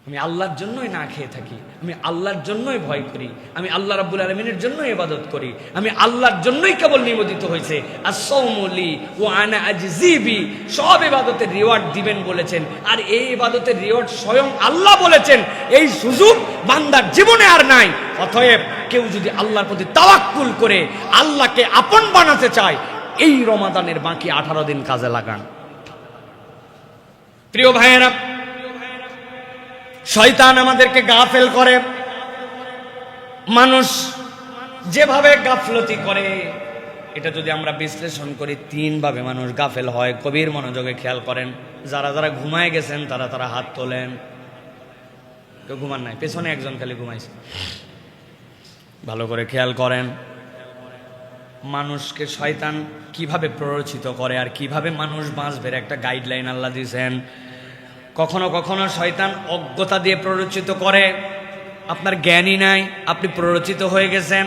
আমি আল্লাহর জন্যই না খেয়ে থাকি, আমি আল্লাহর জন্যই ভয় করি, আমি আল্লাহ রাব্বুল আলামিনের জন্যই ইবাদত করি, আমি আল্লাহর জন্যই কেবল নিবেদিত হয়েছে। as-sawmu li wa ana ajzi bi, সব ইবাদতের রিওয়ার্ড দিবেন বলেছেন, আর এই ইবাদতের রিওয়ার্ড স্বয়ং আল্লাহ বলেছেন। এই সুযোগ বান্দার জীবনে আর নাই। অতএব কেউ যদি আল্লাহর প্রতি তাওয়াক্কুল করে আল্লাহকে আপন বানাতে চায়, এই রমাদানের বাকি 18 দিন কাজে লাগান। প্রিয় ভাইয়েরা, শয়তান আমাদেরকে গাফেল করে। মানুষ যেভাবে গাফলতি করে, এটা যদি আমরা বিশ্লেষণ করি, 3 ভাবে মানুষ গাফেল হয়। কবির মনোযোগে খেয়াল করেন। যারা যারা ঘুমায় গেছেন তারা তারা হাত তোলেন। কেউ ঘুমান নাই, পেছনে একজন খালি ঘুমাইছে। ভালো করে খেয়াল করেন, মানুষকে শয়তান কিভাবে প্ররোচিত করে আর কিভাবে মানুষ বাঁচবে একটা গাইডলাইন আল্লাহ দিয়েছেন। কখনো কখনো শয়তান অজ্ঞতা দিয়ে প্ররোচিত করে। আপনার জ্ঞানই নাই, আপনি প্ররোচিত হয়ে গেছেন।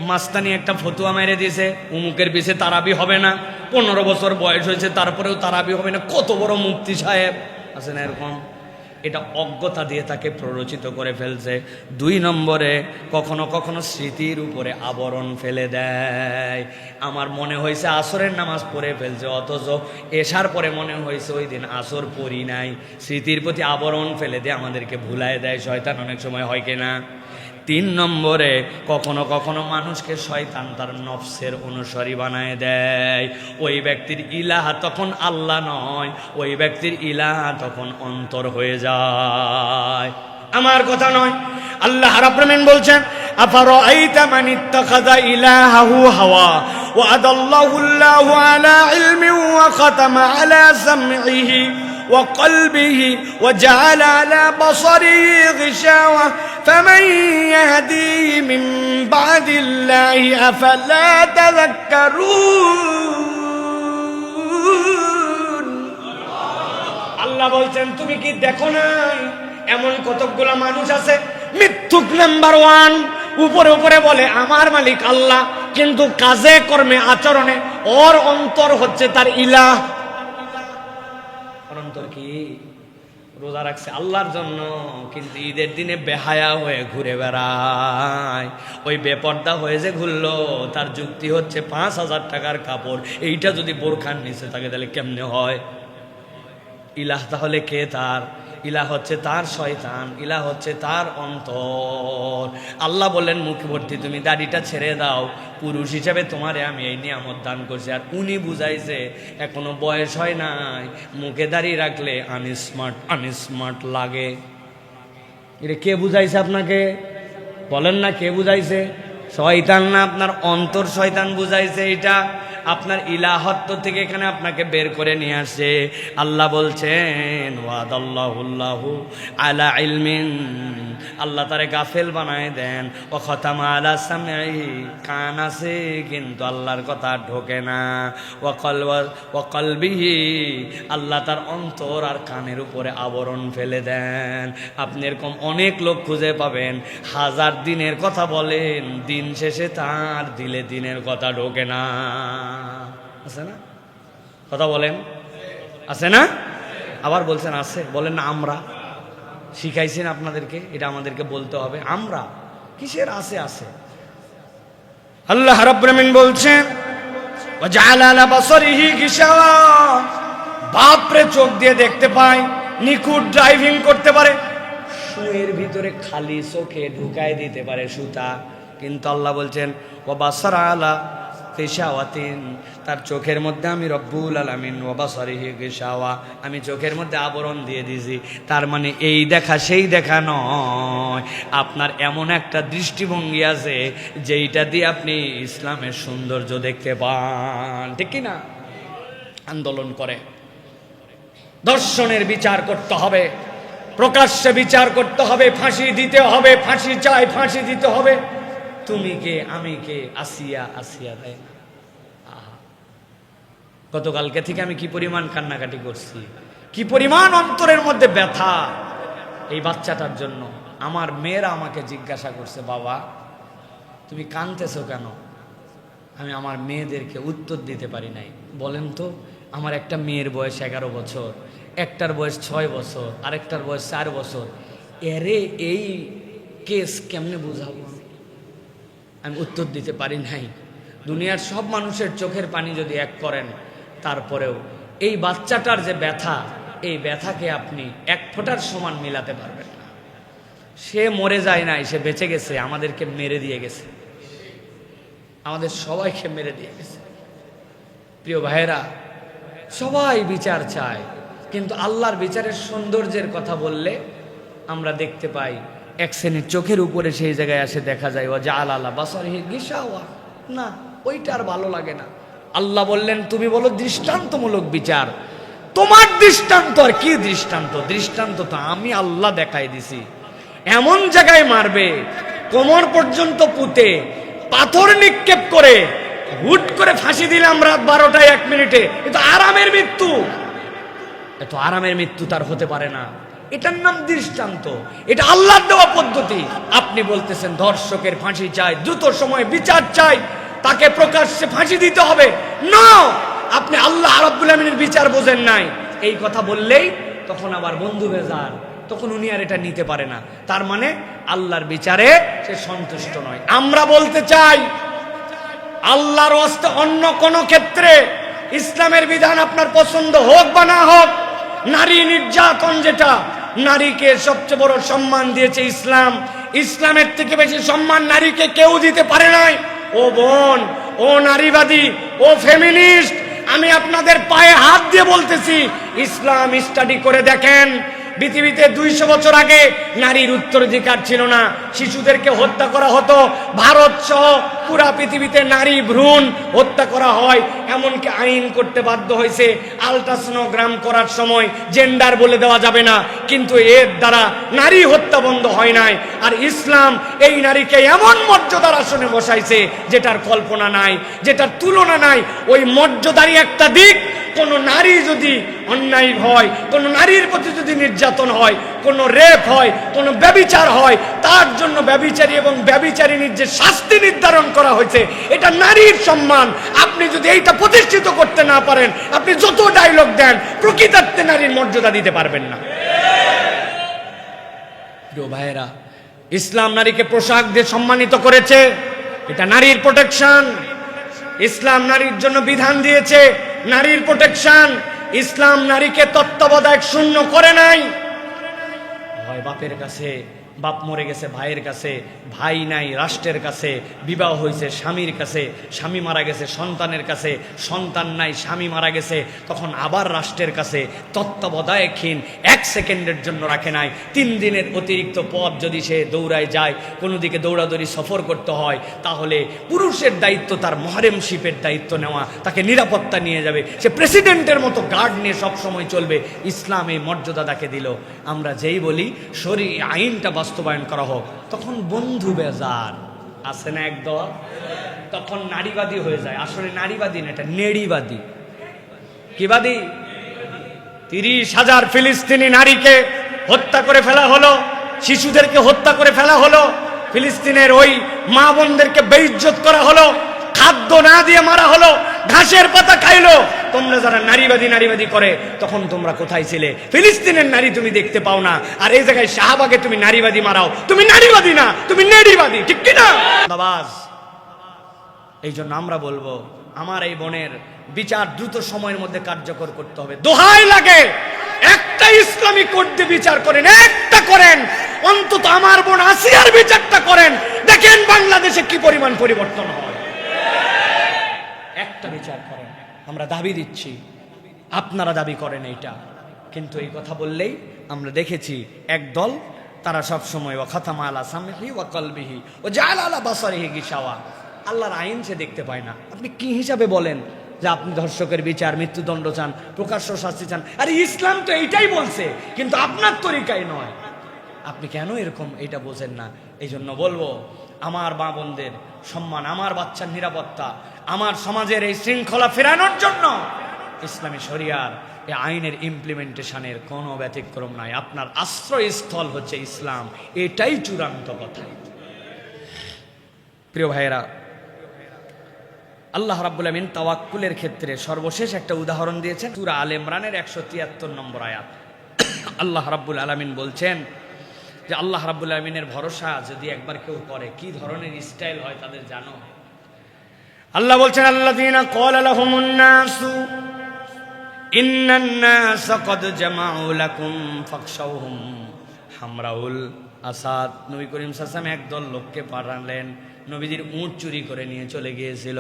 মাস্তানি একটা ফতুয়া মেরে দিয়েছে, উমুকের পিছে তারাবি হবে না, 15 বছর বয়স হয়েছে তারপরেও তারাবি হবে না। কত বড় মুফতি সাহেব আছে না এরকম? এটা অজ্ঞতা দিয়ে তাকে প্ররোচিত করে ফেলছে। 2 নম্বরে কখনো কখনো স্মৃতির উপরে আবরণ ফেলে দেয়। আমার মনে হয়েছে আসরের নামাজ পড়ে ফেলছে, অথচ এশার পরে মনে হয়েছে ওই দিন আসর পড়ি নাই। স্মৃতির প্রতি আবরণ ফেলে দিয়ে আমাদেরকে ভুলায় দেয় শয়তান, অনেক সময় হয় কিনা। 3 নম্বরে কখনো কখনো মানুষকে শয়তান তার নফসের অনুসারী বানায় দেয়। ওই ব্যক্তির ইলাহ তখন আল্লাহ নয়, ওই ব্যক্তির ইলাহ তখন অন্তর হয়ে যায়। আমার কথা নয়, আল্লাহ রাব্বুল আলামিন বলছেন, আফারাআইতা মান ইত্তাখাযা ইলাহাহু হাওয়া ওয়া আদাল্লাহু আল্লাহু আলা ইলমিন ওয়া খাতামা আলা সামইহি وقلبه وجعل على بصره غشاوة فمن يهديه من بعد الله أفلا تذكرون। আল্লাহ বলছেন, তুমি কি দেখো নাই এমন কতগুলো মানুষ আছে, মিথ্যুক নাম্বার 1, উপরে উপরে বলে আমার মালিক আল্লাহ, কিন্তু কাজে কর্মে আচরণে ওর অন্তর হচ্ছে তার ইলাহ। অন্তর কি? রোজা রাখছে আল্লাহর জন্য, কিন্তু ঈদের দিনে বেহায়া হয়ে ঘুরে বেড়ায়। ওই বেপর্দা হয়ে যে ঘুরলো, তার যুক্তি হচ্ছে 5000 টাকার কাপড়, এইটা যদি বোরখার নিচে থাকে তাহলে কেমনে হয়? ইলাহ তাহলে কে? তার ইলাহ হচ্ছে তার শয়তান, ইলাহ হচ্ছে তার অন্তর। আল্লাহ বললেন মুখবর্তী, তুমি দাড়িটা ছেড়ে দাও, পুরুষ হিসেবে তোমারে আমি এই নিয়ামত দান করছি। আর উনি বুঝাইছে এখনো বয়স হয় নাই, মুখে দাড়ি রাখলে আনস্মার্ট লাগে। এটা কে বুঝাইছে আপনাকে? বলেন না কে বুঝাইছে? শয়তান না, আপনার অন্তর শয়তান বুঝাইছে। এটা আপনার ইলাহত্ব থেকে এখানে আপনাকে বের করে নিয়ে আসে। আল্লাহ বলছেন, ওয়াদাল্লাহুল্লাহু আলা ইলমিন, আল্লাহ তারে গাফেল বানায় দেন। ও খতামা আলা সামঈহি, কান আছে কিন্তু আল্লাহর কথা ঢোকে না। ও কলবিহি, আল্লাহ তার অন্তর আর কানের উপরে আবরণ ফেলে দেন। আপনি এরকম অনেক লোক খুঁজে পাবেন, 1000 দিনের কথা বলেন, দিন শেষে তার দিলে দিনের কথা ঢোকে না। আছে না? কথা বলেন, আছে না? আবার বলছেন আছে, বলেন না আমরা শিখাইছেন আপনাদেরকে, এটা আমাদেরকে বলতে হবে। আমরা কিসের আছে? আছে। আল্লাহ রাব্বুল আলামিন বলছেন, ওয়াজআলা আলা বাসারিহি গিশাওয়া, বাপরে চোখ দিয়ে দেখতে পায়, নিখুঁত ড্রাইভিং করতে পারে, শুয়ের ভিতরে খালি চোখে ঢুকায় দিতে পারে সুতা, কিন্তু আল্লাহ বলছেন ওয়া বাসারা আলা গিশাওয়াতিন, তার চোখের মধ্যে আমি রব্বুল আলামিন ওয়া বাসারিহি গিশাওয়া, আমি চোখের মধ্যে আবরণ দিয়ে দিয়েছি। তার মানে এই দেখা সেই দেখা নয়, আপনার এমন একটা দৃষ্টিভঙ্গি আছে যেইটা দিয়ে আপনি ইসলামের সৌন্দর্য দেখতে পান, ঠিক কি না? আন্দোলন করে দর্শনের বিচার করতে হবে, প্রকাশ্যে বিচার করতে হবে, ফাঁসি দিতে হবে, ফাঁসি চাই, ফাঁসি দিতে হবে। তুমি কে আমি কে, আসিয়া আসিয়া দেয়। গতকালকে থেকে আমি কি পরিমাণ কান্নাকাটি করছি, কি পরিমাণ অন্তরের মধ্যে ব্যথা এই বাচ্চাটার জন্য। আমার মেয়েরা আমাকে জিজ্ঞাসা করছে, বাবা তুমি কাঁদতেছো কেন? আমি আমার মেয়েদেরকে উত্তর দিতে পারি নাই। বলেন তো, আমার একটা মেয়ের বয়স 11 বছর, একটার বয়স 6 বছর, আরেকটার বয়স 4 বছর, এরে এই কেস কেমনে বুঝাবো? আমি উত্তর দিতে পারি নাই। দুনিয়ার সব মানুষের চোখের পানি যদি এক করেন, তারপরেও এই বাচ্চাটার যে ব্যথা, এই ব্যথাকে আপনি এক ফোঁটার সমান মিলাতে পারবেন না। সে মরে যায় নাই, সে বেঁচে গেছে, আমাদেরকে মেরে দিয়ে গেছে, আমাদের সবাইকে মেরে দিয়ে গেছে। প্রিয় ভাইয়েরা, সবাই বিচার চায়, কিন্তু আল্লাহর বিচারের সৌন্দর্যের কথা বললে আমরা দেখতে পাই এক শ্রেণীর চোখের উপরে সেই জায়গায় আসে দেখা যায় ওয়াজআলা আলা বাসারিহি গিশাওয়া, না ওইটা আর ভালো লাগে না। আল্লাহ বললেন তুমি বলো দৃষ্টান্তমূলক বিচার, তোমার দৃষ্টান্ত আর কি দৃষ্টান্ত? দৃষ্টান্ত তো আমি আল্লাহ দেখাই দিছি। এমন জায়গায় মারবে কোমর পর্যন্ত পুঁতে, পাথর নিক্ষেপ করে, হুট করে ফাঁসি দিলাম রাত 12টায় 1 মিনিটে, এ তো আরামের মৃত্যু। এত আরামের মৃত্যু তার হতে পারে না। এটার নাম দৃষ্টান্ত, এটা আল্লাহর দেওয়া পদ্ধতি। আপনি বলতেছেন ধর্ষকের ফাঁসি চাই, দ্রুত সময়ে বিচার চাই, তাকে প্রকাশ্যে ফাঁসি দিতে হবে। না, আপনি আল্লাহ রাব্বুল আমিনের বিচার বোঝেন নাই, এই কথা বললেই তখন আবার বন্ধু বেজার, তখন উনি আর এটা নিতে পারে না। তার মানে আল্লাহর বিচারে সে সন্তুষ্ট নয়। আমরা বলতে চাই, আল্লাহর ওয়াস্তে অন্য কোন ক্ষেত্রে ইসলামের বিধান আপনার পছন্দ হোক বা না হোক, নারী নির্যাতন, যেটা নারীকে সবচেয়ে বড় সম্মান দিয়েছে ইসলাম, ইসলামের থেকে বেশি সম্মান নারীকে কেউ দিতে পারে নাই। ও বোন, ও নারীবাদী, ও ফেমিনিস্ট, আমি আপনাদের পায়ে হাত দিয়ে বলতেছি, ইসলাম স্টাডি করে দেখেন। পৃথিবীতে 200 বছর আগে নারীর উত্তরাধিকার ছিল না, শিশুদেরকে হত্যা করা হতো। ভারত সহ পুরা পৃথিবীতে নারী ভ্রূণ হত্যা করা হয়, এমনকি আইন করতে বাধ্য হয়েছে আলট্রাসোনোগ্রাম করার সময় জেন্ডার বলে দেওয়া যাবে না, কিন্তু এর দ্বারা নারী হত্যা বন্ধ হয় নাই। আর ইসলাম এই নারীকে এমন মর্যাদার আসনে বসাইছে যেটার কল্পনা নাই, যেটার তুলনা নাই। ওই মর্যাদারই একটা দিক, কোন নারী যদি অন্যায় হয়, কোন নারীর প্রতি যদি নির্যাতন হয়, কোন রেপ হয়, কোন ব্যভিচার হয়, তার জন্য ব্যভিচারী এবং ব্যভিচারিণীর যে শাস্তি নির্ধারণ করা হয়েছে, এটা নারীর সম্মান। আপনি যদি এইটা প্রতিষ্ঠিত করতে না পারেন, আপনি যত ডায়লগ দেন, প্রকৃতার্থে নারীর মর্যাদা দিতে পারবেন না। প্রিয় ভাইয়েরা, ইসলাম নারীকে পোশাক দিয়ে সম্মানিত করেছে, এটা নারীর প্রোটেকশন। ইসলাম নারীর জন্য বিধান দিয়েছে নারীর প্রোটেকশন। ইসলাম নারীকে তত্ত্বাবধায়ক শূন্য করে নাই। হয় বাপের কাছে, বাপ মরে গেছে ভাইয়ের কাছে, ভাই নাই রাষ্ট্রের কাছে, বিবাহ হয়েছে স্বামীর কাছে, স্বামী মারা গেছে সন্তানের কাছে, সন্তান নাই স্বামী মারা গেছে, তখন আবার রাষ্ট্রের কাছে তত্ত্বাবধায়কহীন, 1 সেকেন্ডের জন্য রাখে নাই। 3 দিনের অতিরিক্ত পথ যদি সে দৌড়ায় যায়, কোনো দিকে দৌড়াদৌড়ি সফর করতে হয়, তাহলে পুরুষের দায়িত্ব তার মহরেমশিপের দায়িত্ব নেওয়া, তাকে নিরাপত্তা নিয়ে যাবে, সে প্রেসিডেন্টের মতো গার্ড নিয়ে সব সময় চলবে। ইসলাম এই মর্যাদা তাকে দিল। আমরা যেই বলি শরীয়ত আইনটা বাস্তবায়ন করা হোক, তখন বন্ধু বেজার আছে না একদল, তখন নারীবাদী হয়ে যায়। আসলে নারীবাদী না, এটা নেড়িবাদী। কিবাদী? 30,000 ফিলিস্তিনি নারীকে হত্যা করে ফেলা হলো, শিশুদেরকে হত্যা করে ফেলা হলো, ফিলিস্তিনের ওই মা বোনদেরকে বেইজ্জত করা হলো, খাদ্য না দিয়ে মারা হলো, ঘাসের পাতা খাইলো। তোমরা যারা নারীবাদী নারীবাদী করে, তখন তোমরা কোথায় ছিলে? ফিলিস্তিনের নারী তুমি দেখতে পাও না, আর এই জায়গায় শাহবাগে তুমি নারীবাদী মারাও, তুমি নারীবাদী না, তুমি নেড়িবাদী, ঠিক কিনা? এই জন্য আমরা বলবো আমার এই বোনের বিচার দ্রুত সময়ের মধ্যে কার্যকর করতে হবে। দোহাই লাগে একটা ইসলামী কোর্ট দিয়ে বিচার করেন, একটা করেন অন্তত, আমার বোন আসিয়ার বিচারটা করেন, দেখেন বাংলাদেশে কি পরিমাণ পরিবর্তন হয়। একটা বিচার করেন। আমরা দাবি দিচ্ছি, আপনারা দাবি করেন এইটা, কিন্তু এই কথা বললেই আমরা দেখেছি এক দল, তারা সব সময় ওয়া খাতামা আলা সামহি ওয়া কলবিহি ওয়া জাআলা আলা বাসারিহি গিশাওয়া, আল্লাহর আইন সে দেখতে পায় না। আপনি কি হিসাবে বলেন যে আপনি ধর্ষকের বিচার, মৃত্যুদণ্ড চান, প্রকাশ্য শাস্তি চান? আরে ইসলাম তো এইটাই বলছে, কিন্তু আপনার তরিকায় নয়। আপনি কেন এরকম এটা বোঝেন না? এই জন্য বলবো, আমার মা বোনদের সম্মান, আমার বাচ্চার নিরাপত্তা, আমার সমাজের এই শৃঙ্খলা ফেরানোর জন্য ইসলামী শরিয়ার এই আইনের ইমপ্লিমেন্টেশনের কোনো ব্যতিক্রম নাই। আপনার আশ্রয়স্থল হচ্ছে ইসলাম, এটাই চূড়ান্ত কথা। প্রিয় ভাইয়েরা, আল্লাহ রাব্বুল আমিন তাওয়াক্কুলের ক্ষেত্রে সর্বশেষ একটা উদাহরণ দিয়েছেন সূরা আলে ইমরানের 173 নম্বর আয়াত। আল্লাহ রাব্বুল আলামিন বলছেন যে আল্লাহ রাব্বুল আলামিনের ভরসা যদি একবার কেউ করে, কি ধরনের স্টাইল হয় তাদের জানো? আল্লাহ বলছেন, আল্লাযীনা ক্বালা লাহুমুন নাসু ইন্নান নাসা ক্বাদ জামাউ লাকুম ফাখশাউহুম হামরাউল আসাদ। নবী করিম সাল্লাল্লাহু আলাইহি ওয়াসাল্লাম একদল লোককে পাঠালেন, নবীজির উট চুরি করে নিয়ে চলে গিয়েছিল।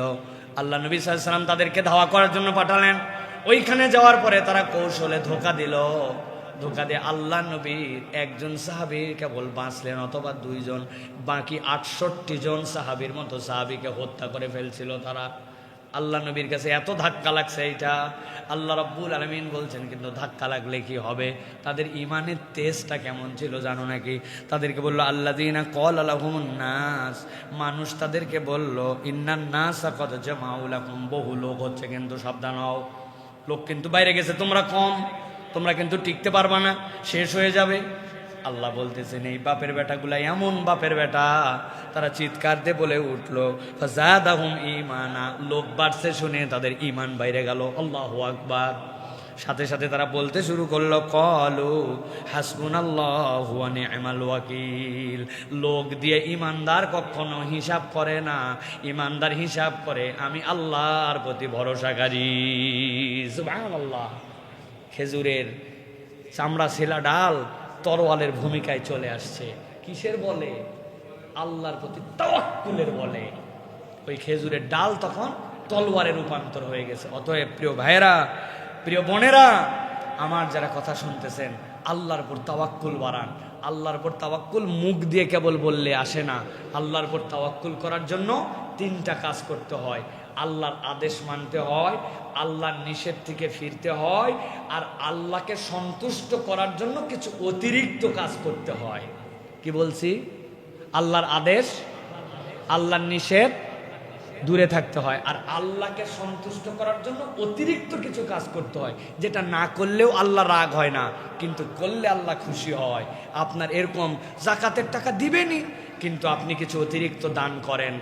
আল্লাহ নবী সাল্লাল্লাহু আলাইহি ওয়াসাল্লাম তাদেরকে ধাওয়া করার জন্য পাঠালেন। ওইখানে যাওয়ার পরে তারা কৌশলে ধোঁকা দিল। ধোঁকা দিয়ে আল্লাহ নবীর একজন সাহাবী কেবল বাঁচলেন, অথবা দুইজন, বাকি 68 জন সাহাবীর মতো সাহাবীকে হত্যা করে ফেলছিল তারা। আল্লাহ নবীর কাছে এত ধাক্কা লাগছে এইটা। আল্লাহ রাব্বুল আলামিন বলছেন, কিন্তু ধাক্কা লাগলে কি হবে? তাদের ইমানের তেজটা কেমন ছিল জানো নাকি? তাদেরকে বললো আল্লাযীনা ক্বালা লাহুমুন নাস, মানুষ তাদেরকে বলল ইন্নান নাসা ক্বাদ জামাউ লাকুম, বহু লোক হচ্ছে কিন্তু সাবধান হও, লোক কিন্তু বাইরে গেছে, তোমরা কম, তোমরা কিন্তু টিকতে পারবা না, শেষ হয়ে যাবে। আল্লাহ বলতেছেন এই বাপের বেটাগুলা এমন বাপের বেটা, তারা চিৎকার দিয়ে বলে উঠলো ফাযাদাহুম ঈমানা, লোক বাড়ছে শুনে তাদের ঈমান বাইরে গেল। আল্লাহু আকবার। সাথে সাথে তারা বলতে শুরু করলো ক্বালু হাসবুনাল্লাহু ওয়া নি'মাল ওয়াকিল। লোক দিয়ে ঈমানদার কখনো হিসাব করে না, ঈমানদার হিসাব করে আমি আল্লাহর প্রতি ভরসাকারী। সুবহানাল্লাহ। খেজুরের চামড়া ছেলা ডাল তরোয়ালের ভূমিকায় চলে আসছে। কিসের বলে? আল্লাহর প্রতি তাওয়াক্কুলের বলে। ওই খেজুরের ডাল তখন তলোয়ারে রূপান্তর হয়ে গেছে। অতএব প্রিয় ভাইয়েরা, প্রিয় বোনেরা, আমার যারা কথা শুনতেছেন, আল্লাহর উপর তাওয়াক্কুল বাড়ান। আল্লাহর উপর তাওয়াক্কুল মুখ দিয়ে কেবল বললে আসে না। আল্লাহর উপর তাওয়াক্কুল করার জন্য 3টা কাজ করতে হয়। আল্লাহর আদেশ মানতে হয়, আল্লাহর নিষেধ থেকে ফিরতে হয়, আর আল্লাহকে সন্তুষ্ট করার জন্য কিছু অতিরিক্ত কাজ করতে হয়। কি বলছি? আল্লাহর আদেশ, আল্লাহর নিষেধ, দূরে থাকতে হয়, আর আল্লাহকে সন্তুষ্ট করার জন্য অতিরিক্ত কিছু কাজ করতে হয়, যেটা না করলেও আল্লাহ রাগ হয় না, কিন্তু করলে আল্লাহ খুশি হয়। আপনার এরকম যাকাতের টাকা দিবেনই, কিন্তু আপনি কিছু অতিরিক্ত দান করেন।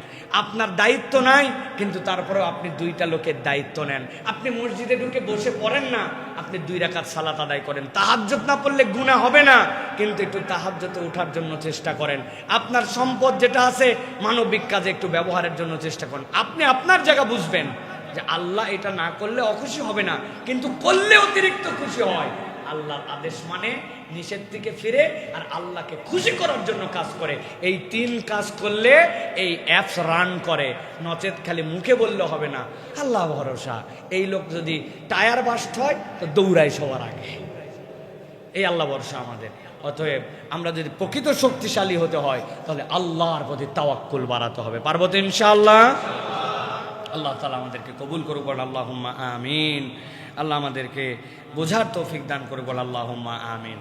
আপনার দায়িত্ব নাই, কিন্তু তারপরেও আপনি 2টা লোকের দায়িত্ব নেন। আপনি মসজিদে ঢুকে বসে পড়েন না, আপনি 2 রাকাত সালাত আদায় করেন। তাহাজ্জুদ না পড়লে গুনাহ হবে না, কিন্তু একটু তাহাজ্জুদে ওঠার জন্য চেষ্টা করেন। আপনার সম্পদ যেটা আছে মানবিক কাজে একটু ব্যবহারের জন্য চেষ্টা করেন। আপনি আপনার জায়গা বুঝবেন যে আল্লাহ এটা না করলে অখুশি হবে না, কিন্তু করলে অতিরিক্ত খুশি হয়। আল্লাহর আদেশ মানে, নিষেধ থেকে ফিরে, আর আল্লাহকে খুশি করার জন্য কাজ করে। এই 3 কাজ করলে এই অ্যাপস রান করে, নচেত খালি মুখে বললে হবে না আল্লাহ ভরসা। এই লোক যদি টায়ার বাস্ট হয় তো দৌড়ায় সবার আগে। এই আল্লাহ ভরসা আমাদের। অতএব আমরা যদি প্রকৃত শক্তিশালী হতে হয়, তাহলে আল্লাহর প্রতি তাওয়াক্কুল বাড়াতে হবে। পারবো তো ইনশাআল্লাহ? আল্লাহ তাআলা আমাদেরকে কবুল করুক, বল আল্লাহুম্মা আমিন। আল্লাহ আমাদেরকে বোঝার তৌফিক দান করুক, বল আল্লাহুম্মা আমিন।